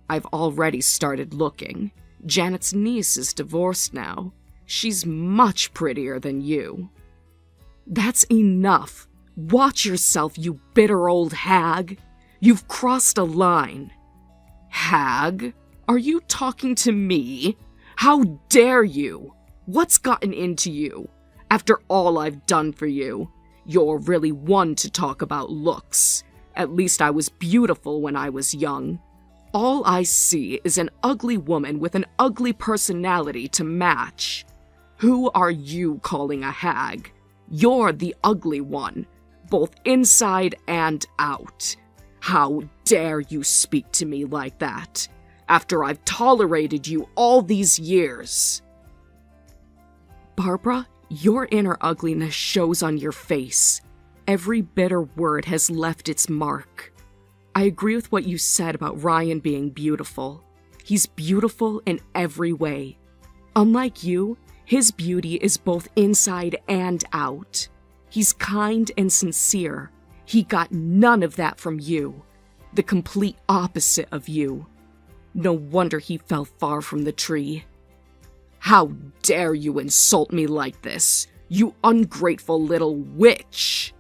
I've already started looking. Janet's niece is divorced now. She's much prettier than you. That's enough. Watch yourself, you bitter old hag. You've crossed a line. Hag? Are you talking to me? How dare you? What's gotten into you? After all I've done for you, you're really one to talk about looks. At least I was beautiful when I was young. All I see is an ugly woman with an ugly personality to match. Who are you calling a hag? You're the ugly one, both inside and out. How dare you speak to me like that, after I've tolerated you all these years? Barbara, your inner ugliness shows on your face. Every bitter word has left its mark. I agree with what you said about Ryan being beautiful. He's beautiful in every way. Unlike you, his beauty is both inside and out. He's kind and sincere. He got none of that from you. The complete opposite of you. No wonder he fell far from the tree. How dare you insult me like this, you ungrateful little witch!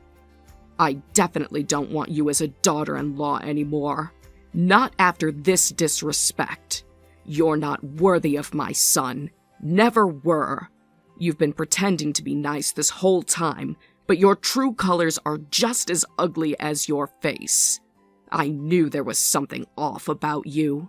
I definitely don't want you as a daughter-in-law anymore. Not after this disrespect. You're not worthy of my son. Never were. You've been pretending to be nice this whole time, but your true colors are just as ugly as your face. I knew there was something off about you.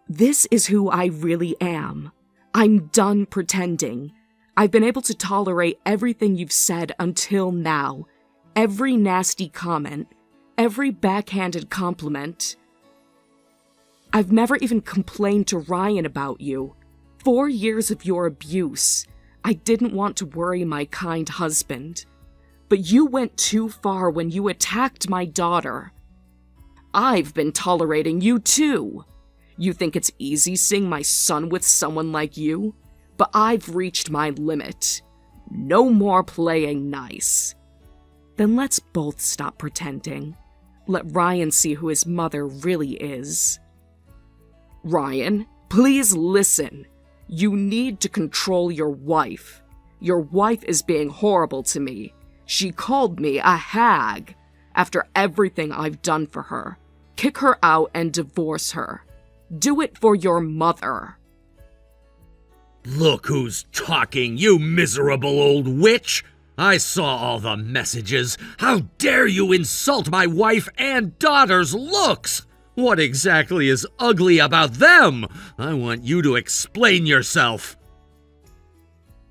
This is who I really am. I'm done pretending. I've been able to tolerate everything you've said until now. Every nasty comment, every backhanded compliment. I've never even complained to Ryan about you. 4 years of your abuse. I didn't want to worry my kind husband. But you went too far when you attacked my daughter. I've been tolerating you too. You think it's easy seeing my son with someone like you? But I've reached my limit. No more playing nice. Then let's both stop pretending. Let Ryan see who his mother really is. Ryan, please listen. You need to control your wife. Your wife is being horrible to me. She called me a hag. After everything I've done for her, kick her out and divorce her. Do it for your mother. Look who's talking, you miserable old witch! I saw all the messages. How dare you insult my wife and daughter's looks? What exactly is ugly about them? I want you to explain yourself.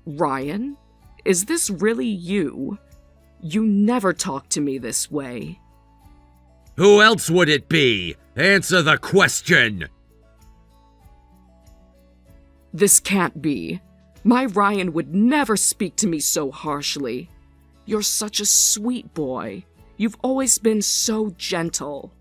Ryan, is this really you? You never talk to me this way. Who else would it be? Answer the question. This can't be. My Ryan would never speak to me so harshly. You're such a sweet boy. You've always been so gentle.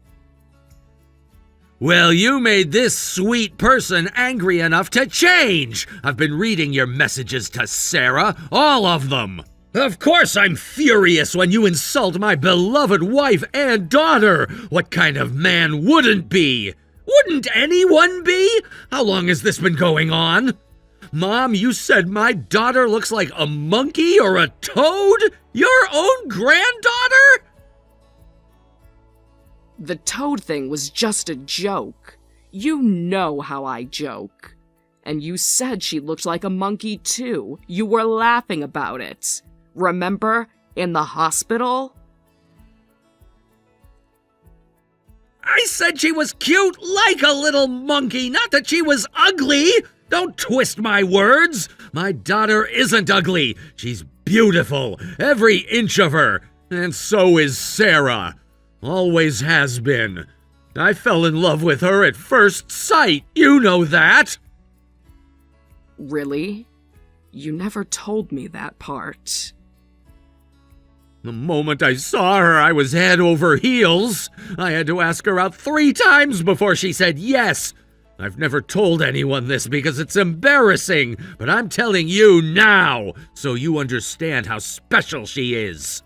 Well, you made this sweet person angry enough to change. I've been reading your messages to Sarah, all of them. Of course I'm furious when you insult my beloved wife and daughter. What kind of man wouldn't be? Wouldn't anyone be? How long has this been going on? Mom, you said my daughter looks like a monkey or a toad? Your own granddaughter? The toad thing was just a joke. You know how I joke. And you said she looked like a monkey too. You were laughing about it. Remember, in the hospital? I said she was cute like a little monkey, not that she was ugly. Don't twist my words. My daughter isn't ugly. She's beautiful, every inch of her. And so is Sarah. Always has been. I fell in love with her at first sight. You know that. Really? You never told me that part. The moment I saw her, I was head over heels. I had to ask her out 3 times before she said yes. I've never told anyone this because it's embarrassing, but I'm telling you now, so you understand how special she is.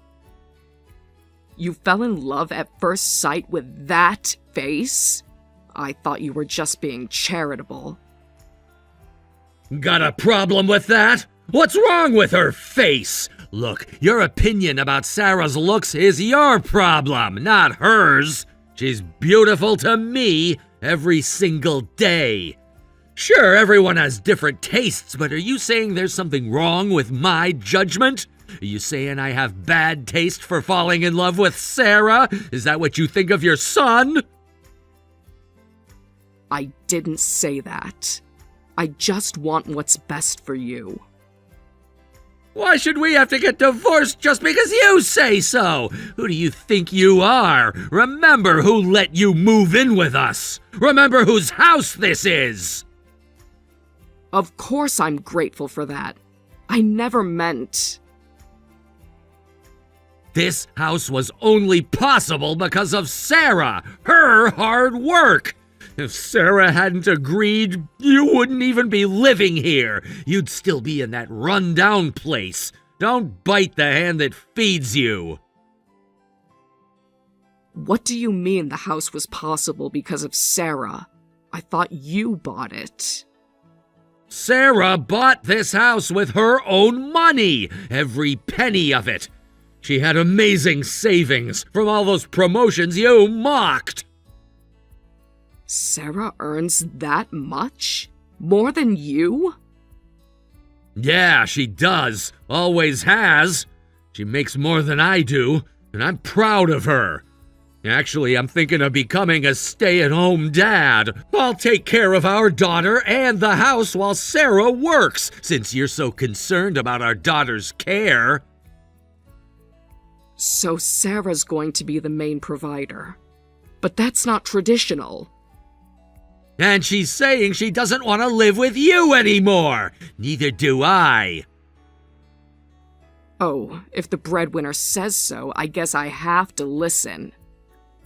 You fell in love at first sight with that face? I thought you were just being charitable. Got a problem with that? What's wrong with her face? Look, your opinion about Sarah's looks is your problem, not hers. She's beautiful to me every single day. Sure, everyone has different tastes, but are you saying there's something wrong with my judgment? Are you saying I have bad taste for falling in love with Sarah? Is that what you think of your son? I didn't say that. I just want what's best for you. Why should we have to get divorced just because you say so? Who do you think you are? Remember who let you move in with us. Remember whose house this is. Of course I'm grateful for that. I never meant... This house was only possible because of Sarah, her hard work. If Sarah hadn't agreed, you wouldn't even be living here. You'd still be in that run-down place. Don't bite the hand that feeds you. What do you mean the house was possible because of Sarah? I thought you bought it. Sarah bought this house with her own money, every penny of it. She had amazing savings from all those promotions you mocked. Sarah earns that much? More than you? Yeah, she does. Always has. She makes more than I do, and I'm proud of her. Actually, I'm thinking of becoming a stay-at-home dad. I'll take care of our daughter and the house while Sarah works, since you're so concerned about our daughter's care. So Sarah's going to be the main provider. But that's not traditional. And she's saying she doesn't want to live with you anymore. Neither do I. Oh, if the breadwinner says so, I guess I have to listen.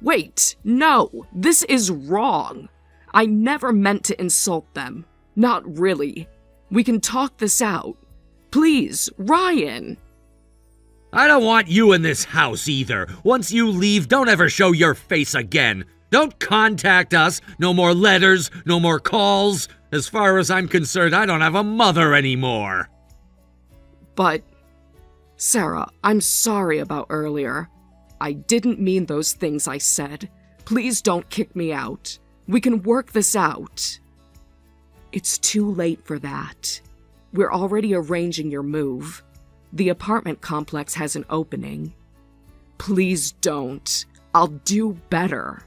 Wait, no, this is wrong. I never meant to insult them. Not really. We can talk this out. Please, Ryan. I don't want you in this house either. Once you leave, don't ever show your face again. Don't contact us. No more letters, no more calls. As far as I'm concerned, I don't have a mother anymore. But, Sarah, I'm sorry about earlier. I didn't mean those things I said. Please don't kick me out. We can work this out. It's too late for that. We're already arranging your move. The apartment complex has an opening. Please don't. I'll do better.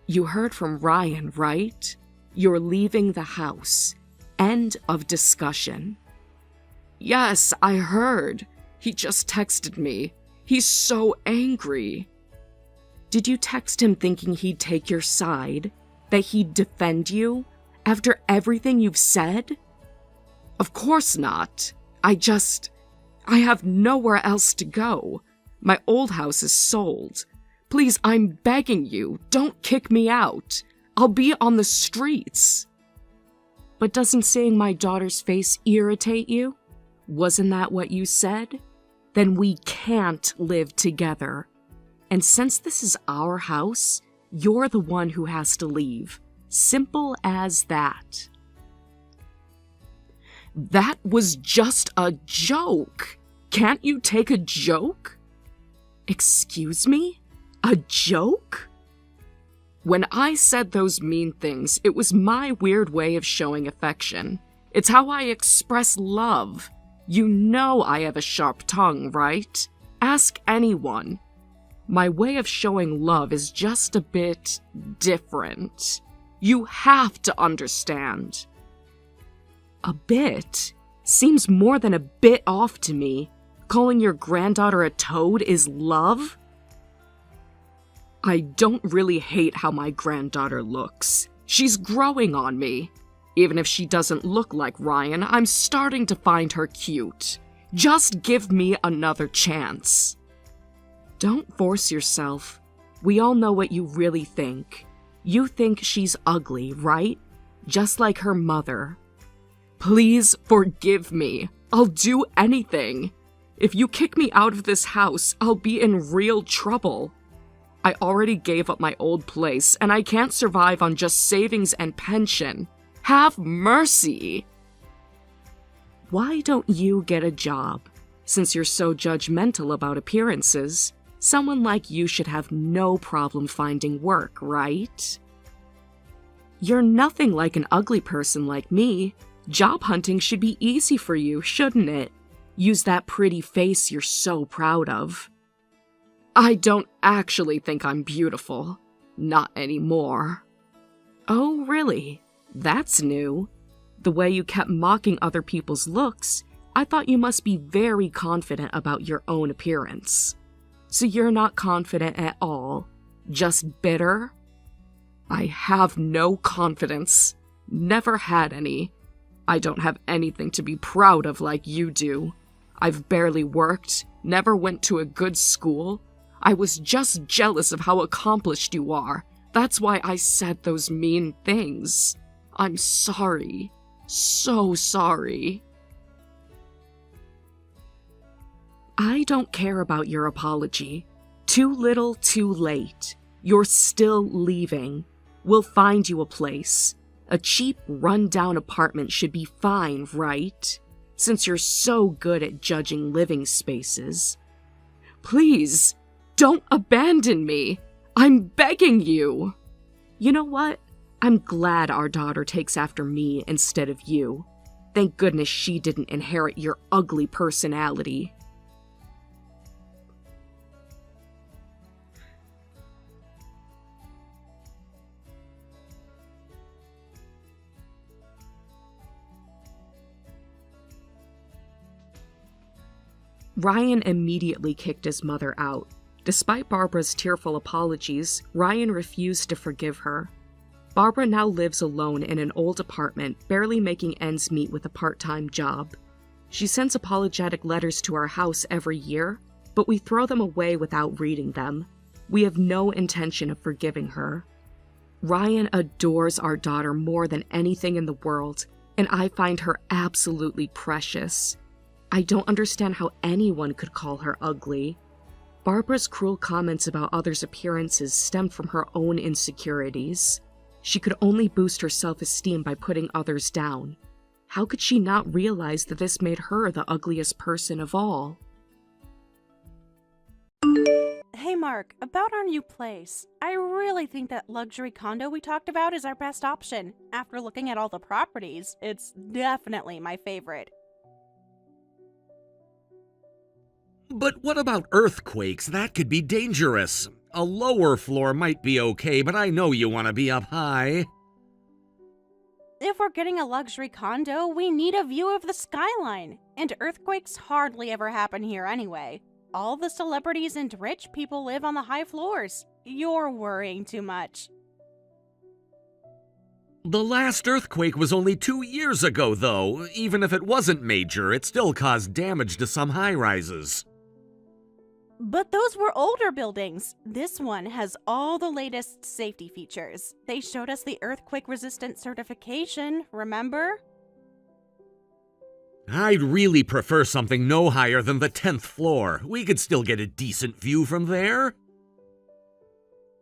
You heard from Ryan, right? You're leaving the house. End of discussion. Yes, I heard. He just texted me. He's so angry. Did you text him thinking he'd take your side? That he'd defend you? After everything you've said? Of course not. I have nowhere else to go. My old house is sold. Please, I'm begging you, don't kick me out. I'll be on the streets. But doesn't seeing my daughter's face irritate you? Wasn't that what you said? Then we can't live together. And since this is our house, you're the one who has to leave. Simple as that. That was just a joke. Can't you take a joke? Excuse me? A joke? When I said those mean things, it was my weird way of showing affection. It's how I express love. You know I have a sharp tongue, right? Ask anyone. My way of showing love is just a bit different. You have to understand. A bit? Seems more than a bit off to me. Calling your granddaughter a toad is love? I don't really hate how my granddaughter looks. She's growing on me. Even if she doesn't look like Ryan, I'm starting to find her cute. Just give me another chance. Don't force yourself. We all know what you really think. You think she's ugly, right? Just like her mother. Please forgive me. I'll do anything. If you kick me out of this house, I'll be in real trouble. I already gave up my old place, and I can't survive on just savings and pension. Have mercy! Why don't you get a job? Since you're so judgmental about appearances, someone like you should have no problem finding work, right? You're nothing like an ugly person like me. Job hunting should be easy for you, shouldn't it? Use that pretty face you're so proud of. I don't actually think I'm beautiful. Not anymore. Oh, really? That's new. The way you kept mocking other people's looks, I thought you must be very confident about your own appearance. So you're not confident at all? Just bitter? I have no confidence. Never had any. I don't have anything to be proud of like you do. I've barely worked, never went to a good school. I was just jealous of how accomplished you are. That's why I said those mean things. I'm sorry. So sorry. I don't care about your apology. Too little, too late. You're still leaving. We'll find you a place. A cheap, run-down apartment should be fine, right? Since you're so good at judging living spaces. Please, don't abandon me. I'm begging you. You know what? I'm glad our daughter takes after me instead of you. Thank goodness she didn't inherit your ugly personality. Ryan immediately kicked his mother out. Despite Barbara's tearful apologies, Ryan refused to forgive her. Barbara now lives alone in an old apartment, barely making ends meet with a part-time job. She sends apologetic letters to our house every year, but we throw them away without reading them. We have no intention of forgiving her. Ryan adores our daughter more than anything in the world, and I find her absolutely precious. I don't understand how anyone could call her ugly. Barbara's cruel comments about others' appearances stemmed from her own insecurities. She could only boost her self-esteem by putting others down. How could she not realize that this made her the ugliest person of all? Hey Mark, about our new place. I really think that luxury condo we talked about is our best option. After looking at all the properties, it's definitely my favorite. But what about earthquakes? That could be dangerous. A lower floor might be okay, but I know you want to be up high. If we're getting a luxury condo, we need a view of the skyline. And earthquakes hardly ever happen here anyway. All the celebrities and rich people live on the high floors. You're worrying too much. The last earthquake was only 2 years ago, though. Even if it wasn't major, it still caused damage to some high-rises. But those were older buildings. This one has all the latest safety features. They showed us the earthquake-resistant certification, remember? I'd really prefer something no higher than the 10th floor. We could still get a decent view from there.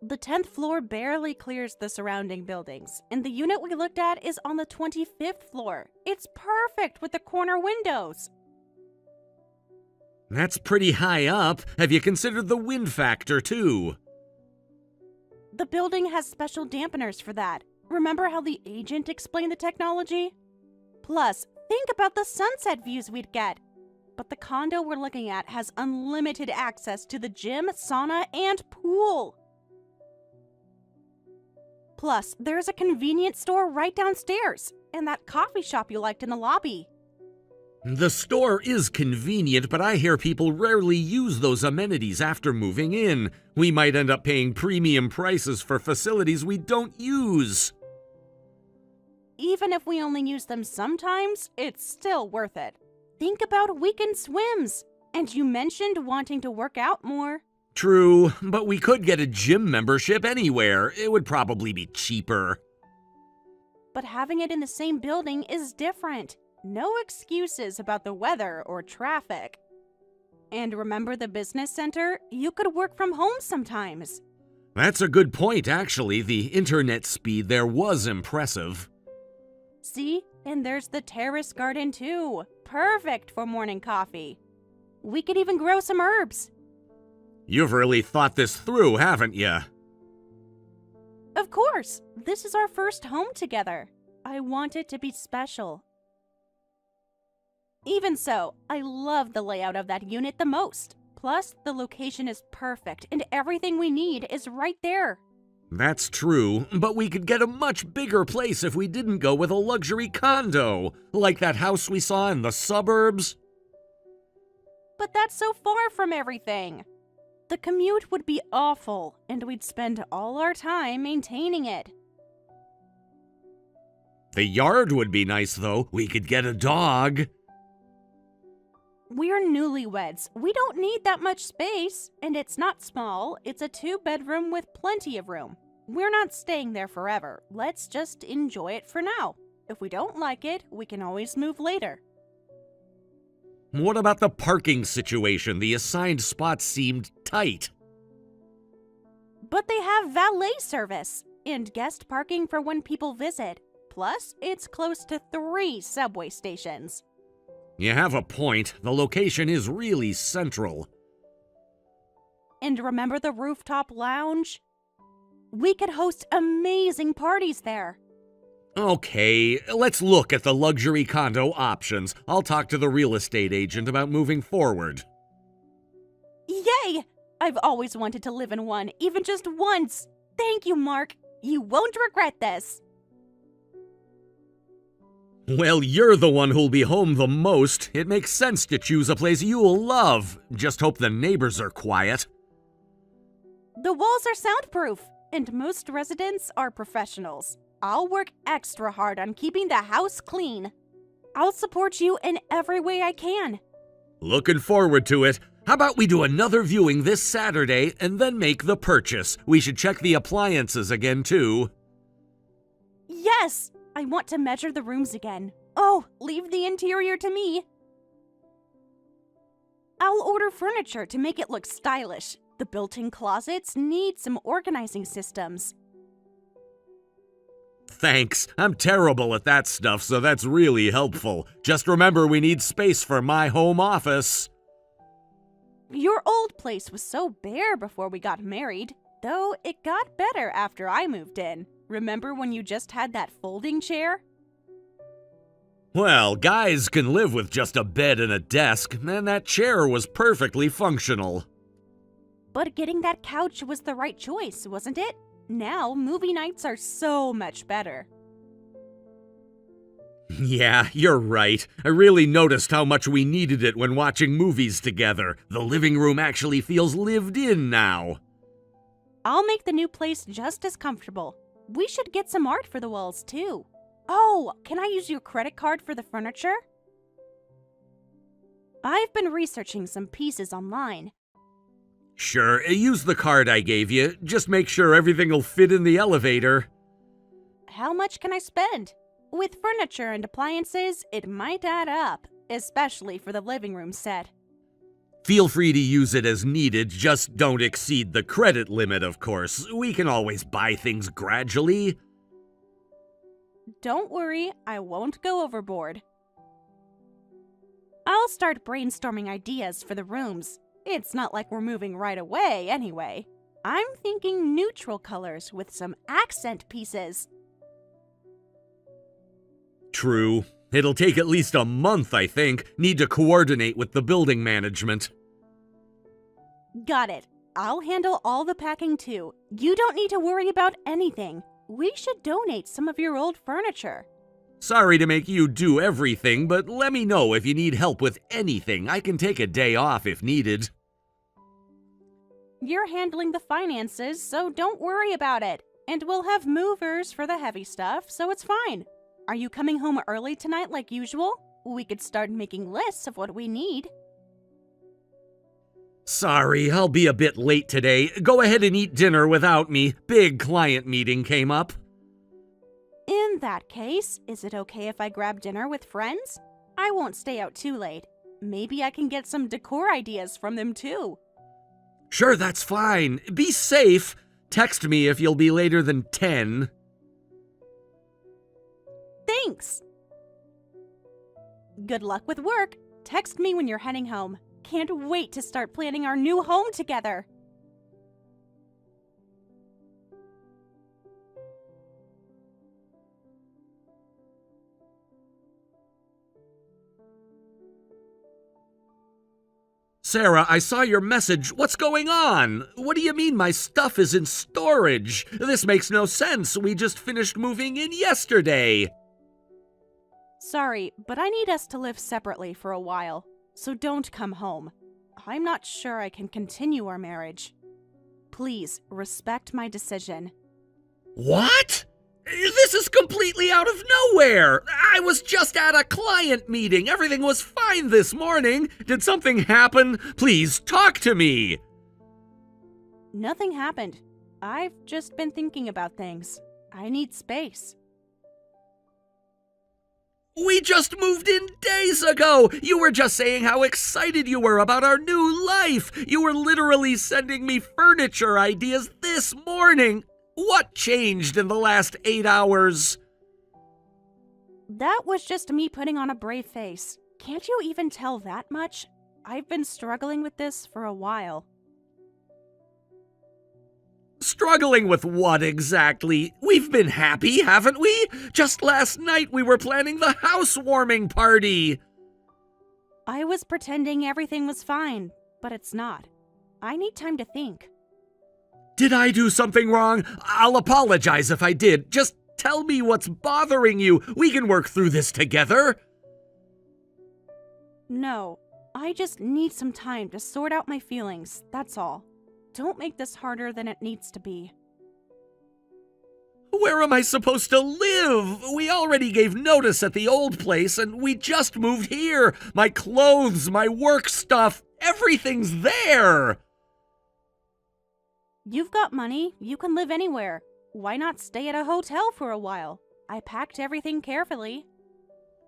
The 10th floor barely clears the surrounding buildings, and the unit we looked at is on the 25th floor. It's perfect with the corner windows. That's pretty high up. Have you considered the wind factor, too? The building has special dampeners for that. Remember how the agent explained the technology? Plus, think about the sunset views we'd get. But the condo we're looking at has unlimited access to the gym, sauna, and pool. Plus, there's a convenience store right downstairs, and that coffee shop you liked in the lobby. The store is convenient, but I hear people rarely use those amenities after moving in. We might end up paying premium prices for facilities we don't use. Even if we only use them sometimes, it's still worth it. Think about weekend swims. And you mentioned wanting to work out more. True, but we could get a gym membership anywhere. It would probably be cheaper. But having it in the same building is different. No excuses about the weather or traffic. And remember the business center? You could work from home sometimes. That's a good point, actually. The internet speed there was impressive. See? And there's the terrace garden too. Perfect for morning coffee. We could even grow some herbs. You've really thought this through, haven't you? Of course. This is our first home together. I want it to be special. Even so, I love the layout of that unit the most. Plus, the location is perfect and everything we need is right there. That's true, but we could get a much bigger place if we didn't go with a luxury condo, like that house we saw in the suburbs. But that's so far from everything. The commute would be awful, and we'd spend all our time maintaining it. The yard would be nice, though. We could get a dog. We're newlyweds. We don't need that much space, and it's not small. It's a 2-bedroom with plenty of room. We're not staying there forever. Let's just enjoy it for now. If we don't like it, we can always move later. What about the parking situation? The assigned spots seemed tight. But they have valet service and guest parking for when people visit. Plus, it's close to 3 subway stations. You have a point. The location is really central. And remember the rooftop lounge? We could host amazing parties there. Okay, let's look at the luxury condo options. I'll talk to the real estate agent about moving forward. Yay! I've always wanted to live in one, even just once. Thank you, Mark. You won't regret this. Well, you're the one who'll be home the most. It makes sense to choose a place you'll love. Just hope the neighbors are quiet. The walls are soundproof, and most residents are professionals. I'll work extra hard on keeping the house clean. I'll support you in every way I can. Looking forward to it. How about we do another viewing this Saturday and then make the purchase? We should check the appliances again, too. Yes! I want to measure the rooms again. Oh, leave the interior to me. I'll order furniture to make it look stylish. The built-in closets need some organizing systems. Thanks. I'm terrible at that stuff, so that's really helpful. Just remember we need space for my home office. Your old place was so bare before we got married, though it got better after I moved in. Remember when you just had that folding chair? Well, guys can live with just a bed and a desk, and that chair was perfectly functional. But getting that couch was the right choice, wasn't it? Now, movie nights are so much better. Yeah, you're right. I really noticed how much we needed it when watching movies together. The living room actually feels lived in now. I'll make the new place just as comfortable. We should get some art for the walls, too. Oh, can I use your credit card for the furniture? I've been researching some pieces online. Sure, use the card I gave you. Just make sure everything will fit in the elevator. How much can I spend? With furniture and appliances, it might add up, especially for the living room set. Feel free to use it as needed, just don't exceed the credit limit, of course. We can always buy things gradually. Don't worry, I won't go overboard. I'll start brainstorming ideas for the rooms. It's not like we're moving right away, anyway. I'm thinking neutral colors with some accent pieces. True. It'll take at least a month, I think. Need to coordinate with the building management. Got it. I'll handle all the packing too. You don't need to worry about anything. We should donate some of your old furniture. Sorry to make you do everything, but let me know if you need help with anything. I can take a day off if needed. You're handling the finances, so don't worry about it. And we'll have movers for the heavy stuff, so it's fine. Are you coming home early tonight like usual? We could start making lists of what we need. Sorry, I'll be a bit late today. Go ahead and eat dinner without me. Big client meeting came up. In that case, is it okay if I grab dinner with friends? I won't stay out too late. Maybe I can get some decor ideas from them too. Sure, that's fine. Be safe. Text me if you'll be later than 10. Thanks! Good luck with work. Text me when you're heading home. Can't wait to start planning our new home together. Sarah, I saw your message. What's going on? What do you mean my stuff is in storage? This makes no sense. We just finished moving in yesterday. Sorry, but I need us to live separately for a while, so don't come home. I'm not sure I can continue our marriage. Please, respect my decision. What? This is completely out of nowhere. I was just at a client meeting. Everything was fine this morning. Did something happen? Please talk to me. Nothing happened. I've just been thinking about things. I need space. We just moved in days ago. You were just saying how excited you were about our new life. You were literally sending me furniture ideas this morning. What changed in the last 8 hours? That was just me putting on a brave face. Can't you even tell that much? I've been struggling with this for a while. Struggling with what exactly? We've been happy, haven't we? Just last night we were planning the housewarming party. I was pretending everything was fine, but it's not. I need time to think. Did I do something wrong? I'll apologize if I did. Just tell me what's bothering you. We can work through this together. No, I just need some time to sort out my feelings, that's all. Don't make this harder than it needs to be. Where am I supposed to live? We already gave notice at the old place and we just moved here. My clothes, my work stuff, everything's there. You've got money, you can live anywhere. Why not stay at a hotel for a while? I packed everything carefully.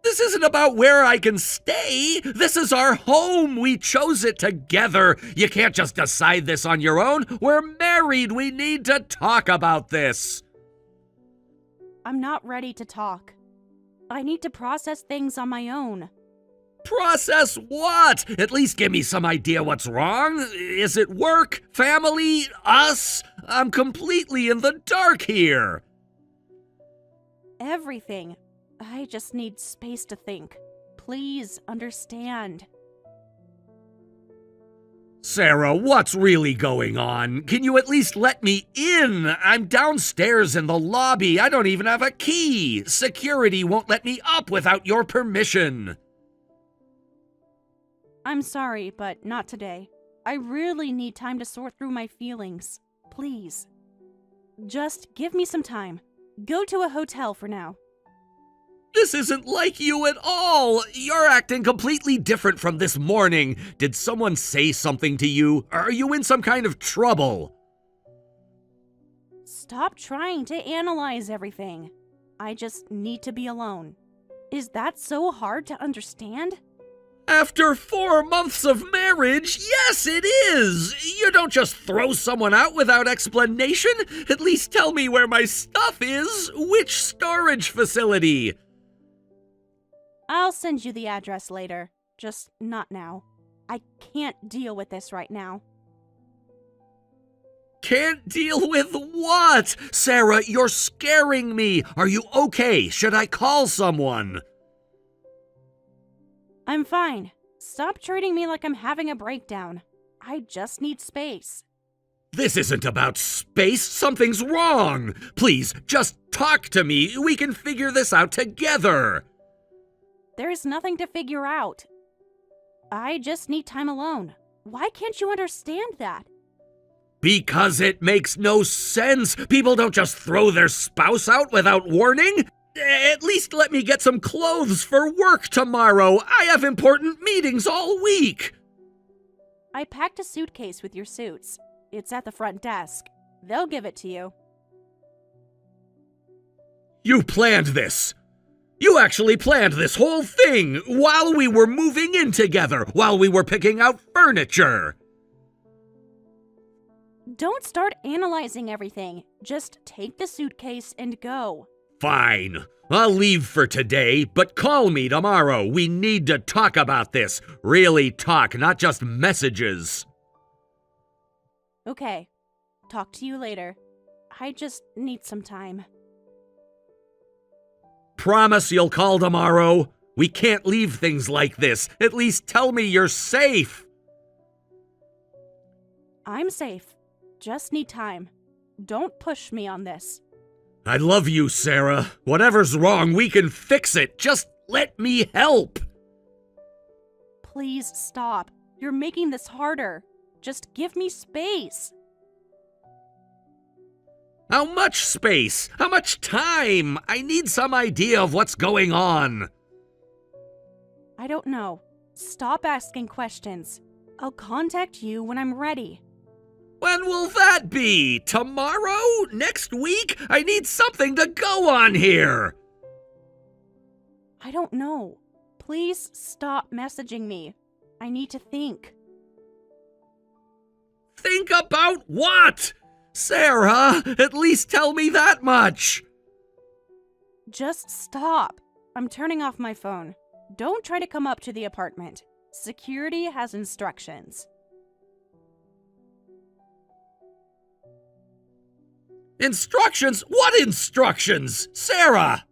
This isn't about where I can stay. This is our home. We chose it together. You can't just decide this on your own. We're married. We need to talk about this. I'm not ready to talk. I need to process things on my own. Process what? At least give me some idea what's wrong. Is it work? Family? Us? I'm completely in the dark here. Everything. I just need space to think. Please understand. Sarah, what's really going on? Can you at least let me in? I'm downstairs in the lobby. I don't even have a key. Security won't let me up without your permission. I'm sorry, but not today. I really need time to sort through my feelings. Please. Just give me some time. Go to a hotel for now. This isn't like you at all. You're acting completely different from this morning. Did someone say something to you? Are you in some kind of trouble? Stop trying to analyze everything. I just need to be alone. Is that so hard to understand? After 4 months of marriage, yes, it is. You don't just throw someone out without explanation. At least tell me where my stuff is. Which storage facility? I'll send you the address later. Just not now. I can't deal with this right now. Can't deal with what? Sarah, you're scaring me. Are you okay? Should I call someone? I'm fine. Stop treating me like I'm having a breakdown. I just need space. This isn't about space. Something's wrong. Please, just talk to me. We can figure this out together. There's nothing to figure out. I just need time alone. Why can't you understand that? Because it makes no sense. People don't just throw their spouse out without warning. At least let me get some clothes for work tomorrow. I have important meetings all week. I packed a suitcase with your suits. It's at the front desk. They'll give it to you. You planned this. You actually planned this whole thing while we were moving in together, while we were picking out furniture. Don't start analyzing everything. Just take the suitcase and go. Fine. I'll leave for today, but call me tomorrow. We need to talk about this. Really talk, not just messages. Okay. Talk to you later. I just need some time. Promise you'll call tomorrow? We can't leave things like this. At least tell me you're safe. I'm safe. Just need time. Don't push me on this. I love you, Sarah. Whatever's wrong, we can fix it. Just let me help. Please stop. You're making this harder. Just give me space. How much space? How much time? I need some idea of what's going on. I don't know. Stop asking questions. I'll contact you when I'm ready. When will that be? Tomorrow? Next week? I need something to go on here. I don't know. Please stop messaging me. I need to think. Think about what? Sarah, at least tell me that much. Just stop. I'm turning off my phone. Don't try to come up to the apartment. Security has instructions. Instructions? What instructions? Sarah,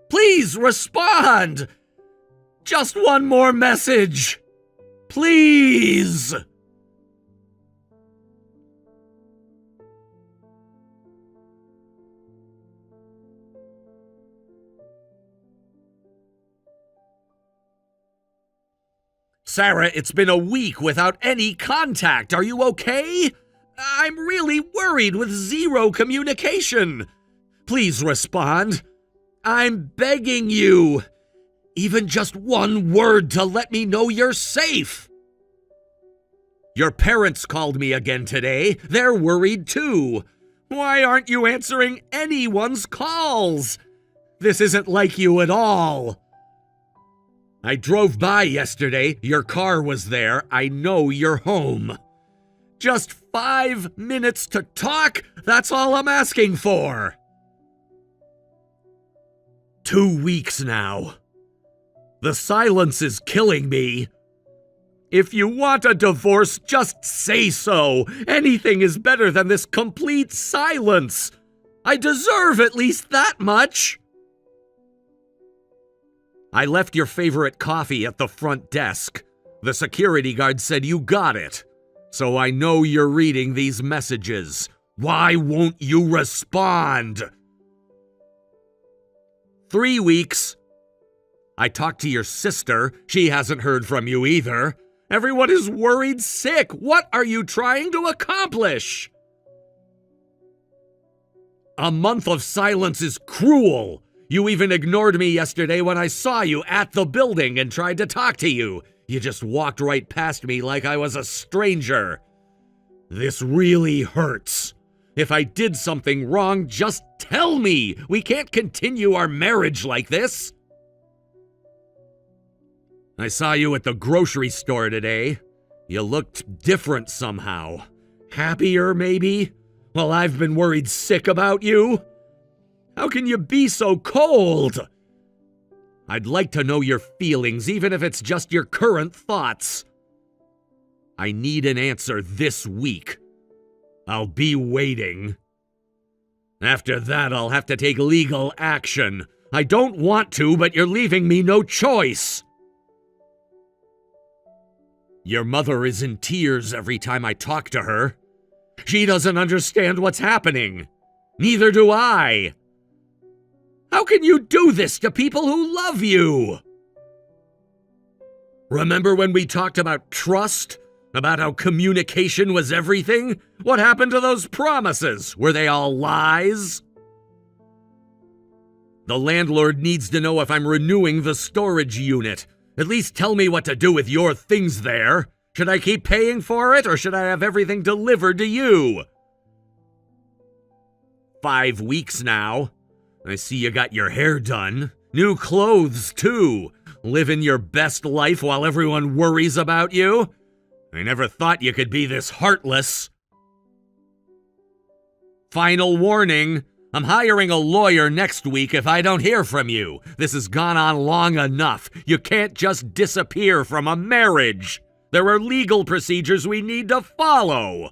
please respond. Just one more message. Please. Sarah, it's been a week without any contact. Are you okay? I'm really worried with zero communication. Please respond. I'm begging you. Even just one word to let me know you're safe. Your parents called me again today. They're worried too. Why aren't you answering anyone's calls? This isn't like you at all. I drove by yesterday. Your car was there. I know you're home. Just 5 minutes to talk? That's all I'm asking for. 2 weeks now. The silence is killing me. If you want a divorce, just say so. Anything is better than this complete silence. I deserve at least that much. I left your favorite coffee at the front desk. The security guard said you got it. So I know you're reading these messages. Why won't you respond? 3 weeks. I talked to your sister. She hasn't heard from you either. Everyone is worried sick. What are you trying to accomplish? A month of silence is cruel. You even ignored me yesterday when I saw you at the building and tried to talk to you. You just walked right past me like I was a stranger. This really hurts. If I did something wrong, just tell me. We can't continue our marriage like this. I saw you at the grocery store today. You looked different somehow. Happier, maybe? Well, I've been worried sick about you. How can you be so cold? I'd like to know your feelings, even if it's just your current thoughts. I need an answer this week. I'll be waiting. After that, I'll have to take legal action. I don't want to, but you're leaving me no choice. Your mother is in tears every time I talk to her. She doesn't understand what's happening. Neither do I. How can you do this to people who love you? Remember when we talked about trust? About how communication was everything? What happened to those promises? Were they all lies? The landlord needs to know if I'm renewing the storage unit. At least tell me what to do with your things there. Should I keep paying for it, or should I have everything delivered to you? 5 weeks now. I see you got your hair done. New clothes, too. Living your best life while everyone worries about you. I never thought you could be this heartless. Final warning. I'm hiring a lawyer next week if I don't hear from you. This has gone on long enough. You can't just disappear from a marriage. There are legal procedures we need to follow.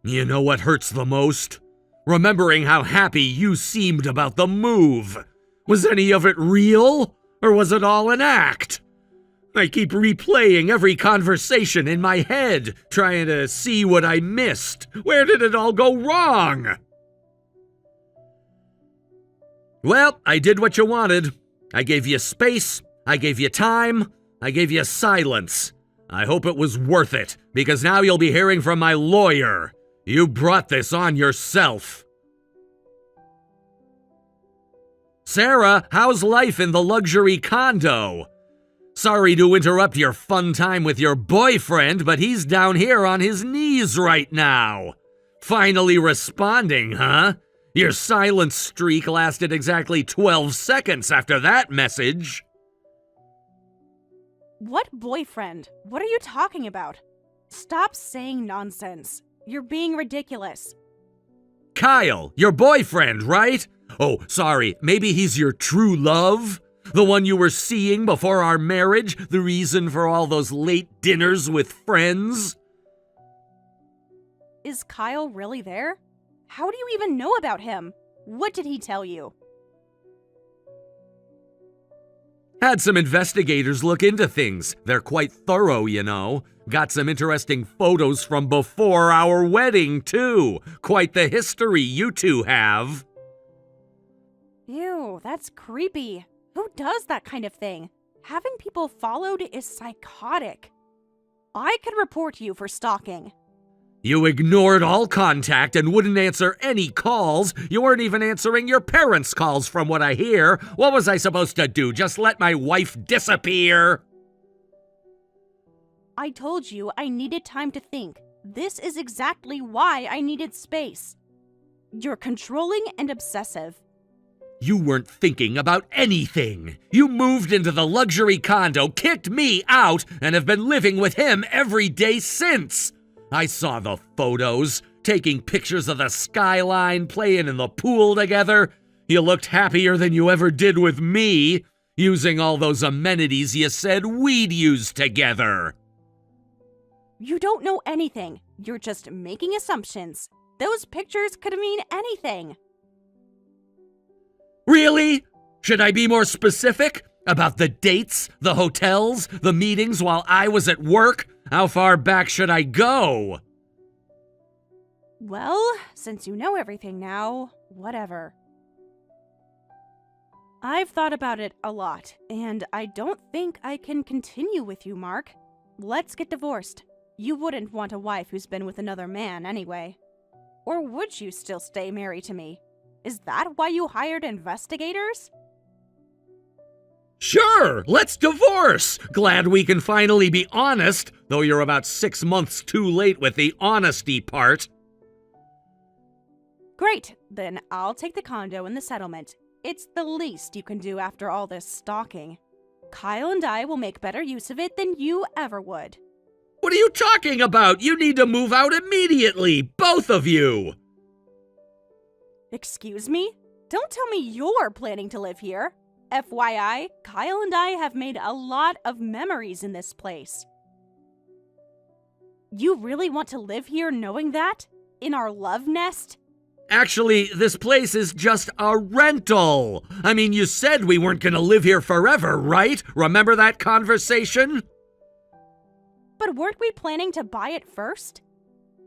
You know what hurts the most? Remembering how happy you seemed about the move. Was any of it real? Or was it all an act? I keep replaying every conversation in my head, trying to see what I missed. Where did it all go wrong? Well, I did what you wanted. I gave you space, I gave you time, I gave you silence. I hope it was worth it, because now you'll be hearing from my lawyer. You brought this on yourself. Sarah, how's life in the luxury condo? Sorry to interrupt your fun time with your boyfriend, but he's down here on his knees right now. Finally responding, huh? Your silence streak lasted exactly 12 seconds after that message. What boyfriend? What are you talking about? Stop saying nonsense. You're being ridiculous. Kyle, your boyfriend, right? Oh, sorry, maybe he's your true love? The one you were seeing before our marriage? The reason for all those late dinners with friends? Is Kyle really there? How do you even know about him? What did he tell you? Had some investigators look into things. They're quite thorough, you know. Got some interesting photos from before our wedding, too. Quite the history you two have. Ew, that's creepy. Who does that kind of thing? Having people followed is psychotic. I could report you for stalking. You ignored all contact and wouldn't answer any calls. You weren't even answering your parents' calls from what I hear. What was I supposed to do? Just let my wife disappear? I told you I needed time to think. This is exactly why I needed space. You're controlling and obsessive. You weren't thinking about anything. You moved into the luxury condo, kicked me out, and have been living with him every day since. I saw the photos, taking pictures of the skyline, playing in the pool together. You looked happier than you ever did with me, using all those amenities you said we'd use together. You don't know anything. You're just making assumptions. Those pictures could mean anything. Really? Should I be more specific? About the dates, the hotels, the meetings while I was at work? How far back should I go? Well, since you know everything now, whatever. I've thought about it a lot, and I don't think I can continue with you, Mark. Let's get divorced. You wouldn't want a wife who's been with another man anyway. Or would you still stay married to me? Is that why you hired investigators? Sure, let's divorce. Glad we can finally be honest, though you're about 6 months too late with the honesty part. Great, then I'll take the condo and the settlement. It's the least you can do after all this stalking. Kyle and I will make better use of it than you ever would. What are you talking about? You need to move out immediately, both of you. Excuse me? Don't tell me you're planning to live here. FYI, Kyle and I have made a lot of memories in this place. You really want to live here knowing that? In our love nest? Actually, this place is just a rental. I mean, you said we weren't gonna live here forever, right? Remember that conversation? But weren't we planning to buy it first?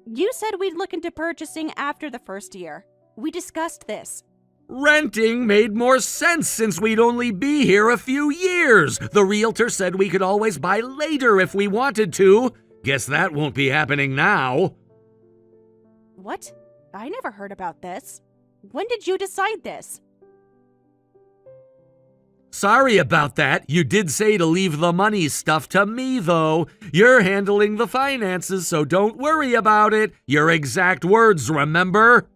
You said we'd look into purchasing after the first year. We discussed this. Renting made more sense since we'd only be here a few years. The realtor said we could always buy later if we wanted to. Guess that won't be happening now. What? I never heard about this. When did you decide this? Sorry about that. You did say to leave the money stuff to me, though. You're handling the finances, so don't worry about it. Your exact words, remember?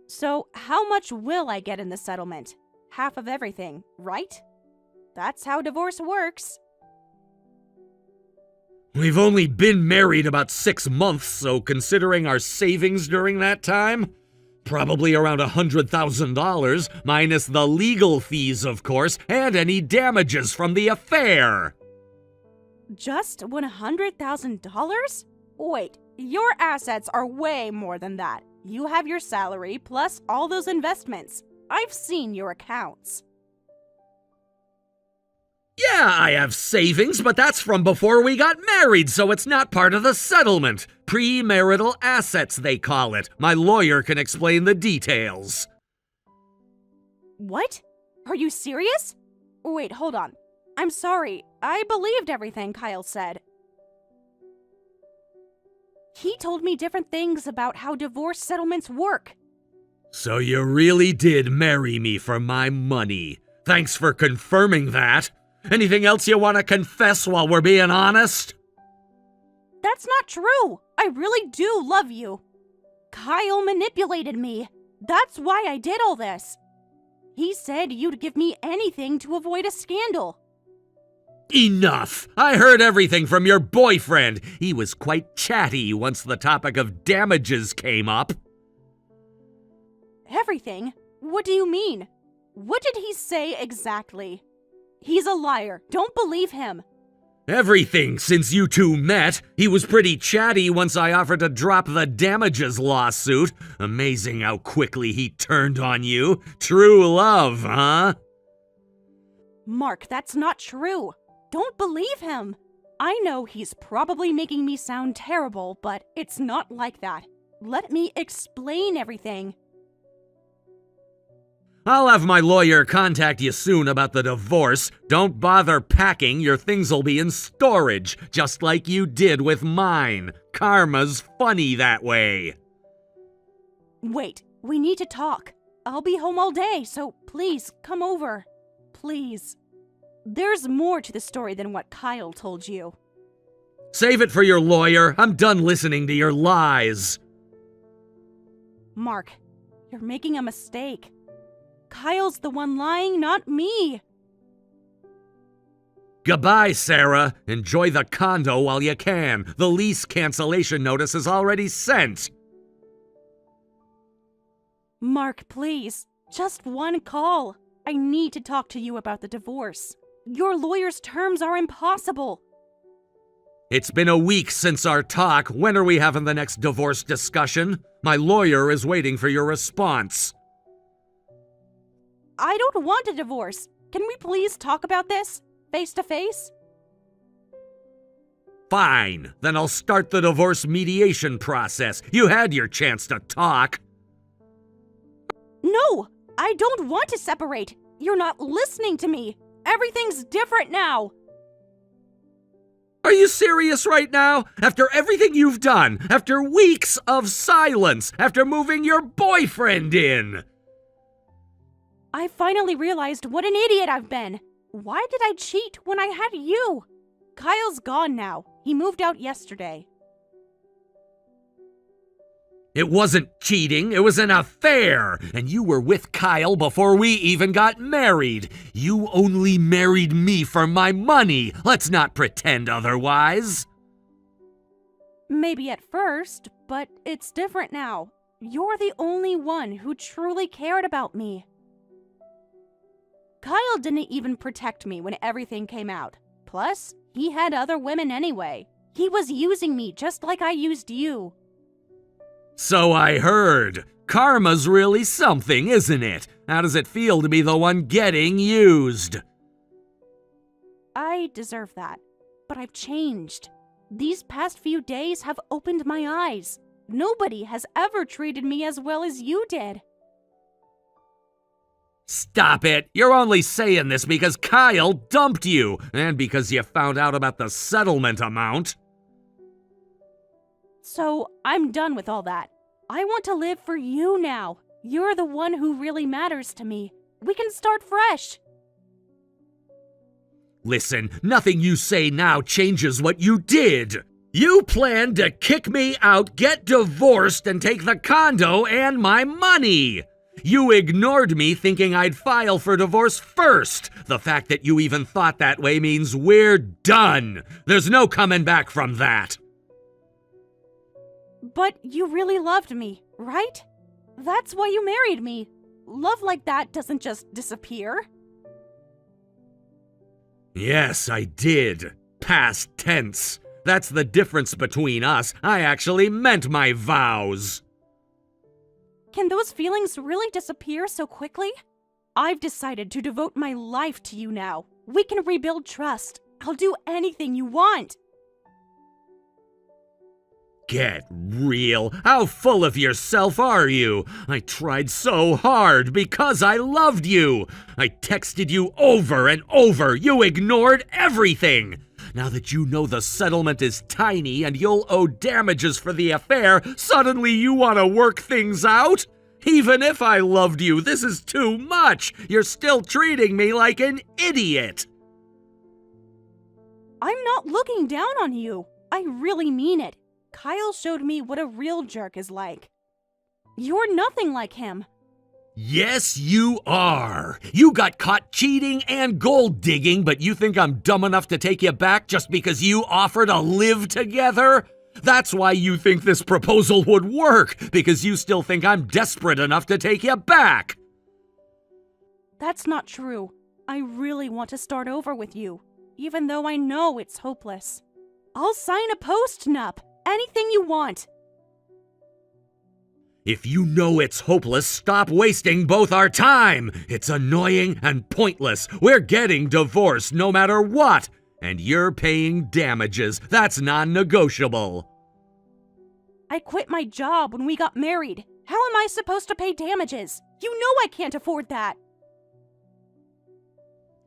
So, how much will I get in the settlement? Half of everything, right? That's how divorce works. We've only been married about 6 months, so considering our savings during that time, probably around $100,000, minus the legal fees, of course, and any damages from the affair. Just $100,000? Wait, your assets are way more than that. You have your salary plus all those investments. I've seen your accounts. Yeah, I have savings, but that's from before we got married, so it's not part of the settlement. Premarital assets, they call it. My lawyer can explain the details. What? Are you serious? Wait, hold on. I'm sorry. I believed everything Kyle said. He told me different things about how divorce settlements work. So you really did marry me for my money. Thanks for confirming that. Anything else you want to confess while we're being honest? That's not true. I really do love you. Kyle manipulated me. That's why I did all this. He said you'd give me anything to avoid a scandal. Enough! I heard everything from your boyfriend. He was quite chatty once the topic of damages came up. Everything? What do you mean? What did he say exactly? He's a liar. Don't believe him. Everything since you two met. He was pretty chatty once I offered to drop the damages lawsuit. Amazing how quickly he turned on you. True love, huh? Mark, that's not true. Don't believe him. I know he's probably making me sound terrible, but it's not like that. Let me explain everything. I'll have my lawyer contact you soon about the divorce. Don't bother packing, your things'll be in storage, just like you did with mine. Karma's funny that way. Wait, we need to talk. I'll be home all day, so please come over. Please. There's more to the story than what Kyle told you. Save it for your lawyer. I'm done listening to your lies. Mark, you're making a mistake. Kyle's the one lying, not me. Goodbye, Sarah. Enjoy the condo while you can. The lease cancellation notice is already sent. Mark, please. Just one call. I need to talk to you about the divorce. Your lawyer's terms are impossible. It's been a week since our talk. When are we having the next divorce discussion? My lawyer is waiting for your response. I don't want a divorce. Can we please talk about this? Face to face? Fine. Then I'll start the divorce mediation process. You had your chance to talk. No! I don't want to separate. You're not listening to me. Everything's different now. Are you serious right now? After everything you've done, after weeks of silence, after moving your boyfriend in? I finally realized what an idiot I've been. Why did I cheat when I had you? Kyle's gone now. He moved out yesterday. It wasn't cheating, it was an affair, and you were with Kyle before we even got married. You only married me for my money. Let's not pretend otherwise. Maybe at first, but it's different now. You're the only one who truly cared about me. Kyle didn't even protect me when everything came out. Plus, he had other women anyway. He was using me just like I used you. So I heard. Karma's really something, isn't it? How does it feel to be the one getting used? I deserve that, but I've changed. These past few days have opened my eyes. Nobody has ever treated me as well as you did. Stop it! You're only saying this because Kyle dumped you, and because you found out about the settlement amount. So, I'm done with all that. I want to live for you now. You're the one who really matters to me. We can start fresh. Listen, nothing you say now changes what you did. You planned to kick me out, get divorced, and take the condo and my money. You ignored me thinking I'd file for divorce first. The fact that you even thought that way means we're done. There's no coming back from that. But you really loved me, right? That's why you married me. Love like that doesn't just disappear. Yes, I did. Past tense. That's the difference between us. I actually meant my vows. Can those feelings really disappear so quickly? I've decided to devote my life to you now. We can rebuild trust. I'll do anything you want. Get real. How full of yourself are you? I tried so hard because I loved you. I texted you over and over. You ignored everything. Now that you know the settlement is tiny and you'll owe damages for the affair, suddenly you want to work things out? Even if I loved you, this is too much. You're still treating me like an idiot. I'm not looking down on you. I really mean it. Kyle showed me what a real jerk is like. You're nothing like him. Yes, you are. You got caught cheating and gold digging, but you think I'm dumb enough to take you back just because you offer to live together? That's why you think this proposal would work, because you still think I'm desperate enough to take you back. That's not true. I really want to start over with you, even though I know it's hopeless. I'll sign a post-nup. Anything you want. If you know it's hopeless, stop wasting both our time. It's annoying and pointless. We're getting divorced no matter what. And you're paying damages. That's non-negotiable. I quit my job when we got married. How am I supposed to pay damages? You know I can't afford that.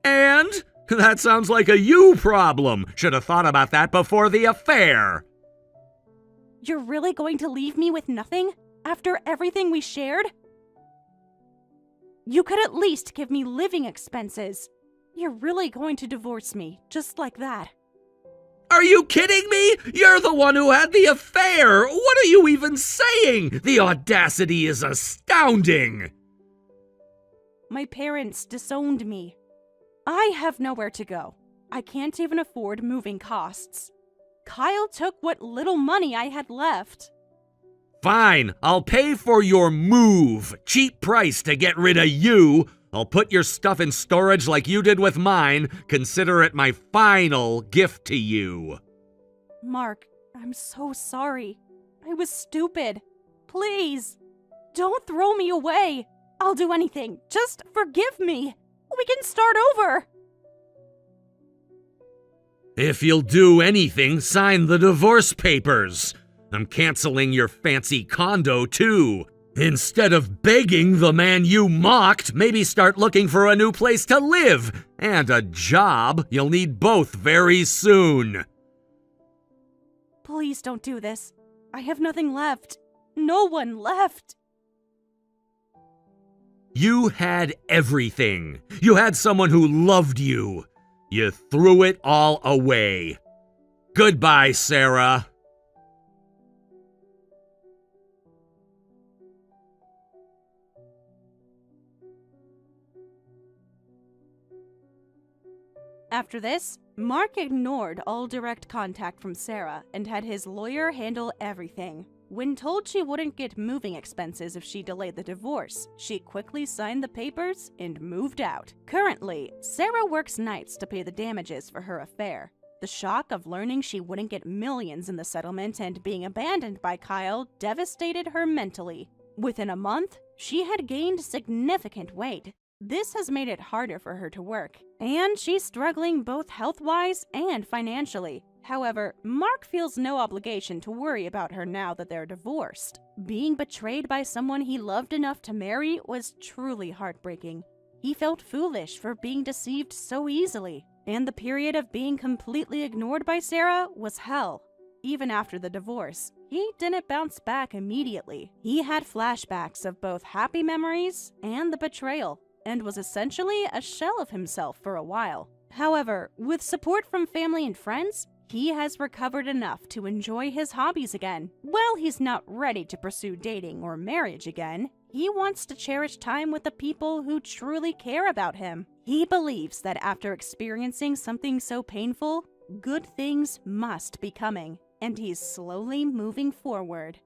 And? That sounds like a you problem. Should have thought about that before the affair. You're really going to leave me with nothing? After everything we shared? You could at least give me living expenses. You're really going to divorce me, just like that. Are you kidding me? You're the one who had the affair! What are you even saying? The audacity is astounding! My parents disowned me. I have nowhere to go. I can't even afford moving costs. Kyle took what little money I had left. Fine, I'll pay for your move. Cheap price to get rid of you. I'll put your stuff in storage like you did with mine. Consider it my final gift to you. Mark, I'm so sorry. I was stupid. Please, don't throw me away. I'll do anything. Just forgive me. We can start over. If you'll do anything, sign the divorce papers. I'm canceling your fancy condo, too. Instead of begging the man you mocked, maybe start looking for a new place to live and a job. You'll need both very soon. Please don't do this. I have nothing left. No one left. You had everything. You had someone who loved you. You threw it all away. Goodbye, Sarah. After this, Mark ignored all direct contact from Sarah and had his lawyer handle everything. When told she wouldn't get moving expenses if she delayed the divorce, she quickly signed the papers and moved out. Currently, Sarah works nights to pay the damages for her affair. The shock of learning she wouldn't get millions in the settlement and being abandoned by Kyle devastated her mentally. Within a month, she had gained significant weight. This has made it harder for her to work, and she's struggling both health-wise and financially. However, Mark feels no obligation to worry about her now that they're divorced. Being betrayed by someone he loved enough to marry was truly heartbreaking. He felt foolish for being deceived so easily, and the period of being completely ignored by Sarah was hell. Even after the divorce, he didn't bounce back immediately. He had flashbacks of both happy memories and the betrayal, and was essentially a shell of himself for a while. However, with support from family and friends, he has recovered enough to enjoy his hobbies again. While he's not ready to pursue dating or marriage again, he wants to cherish time with the people who truly care about him. He believes that after experiencing something so painful, good things must be coming, and he's slowly moving forward.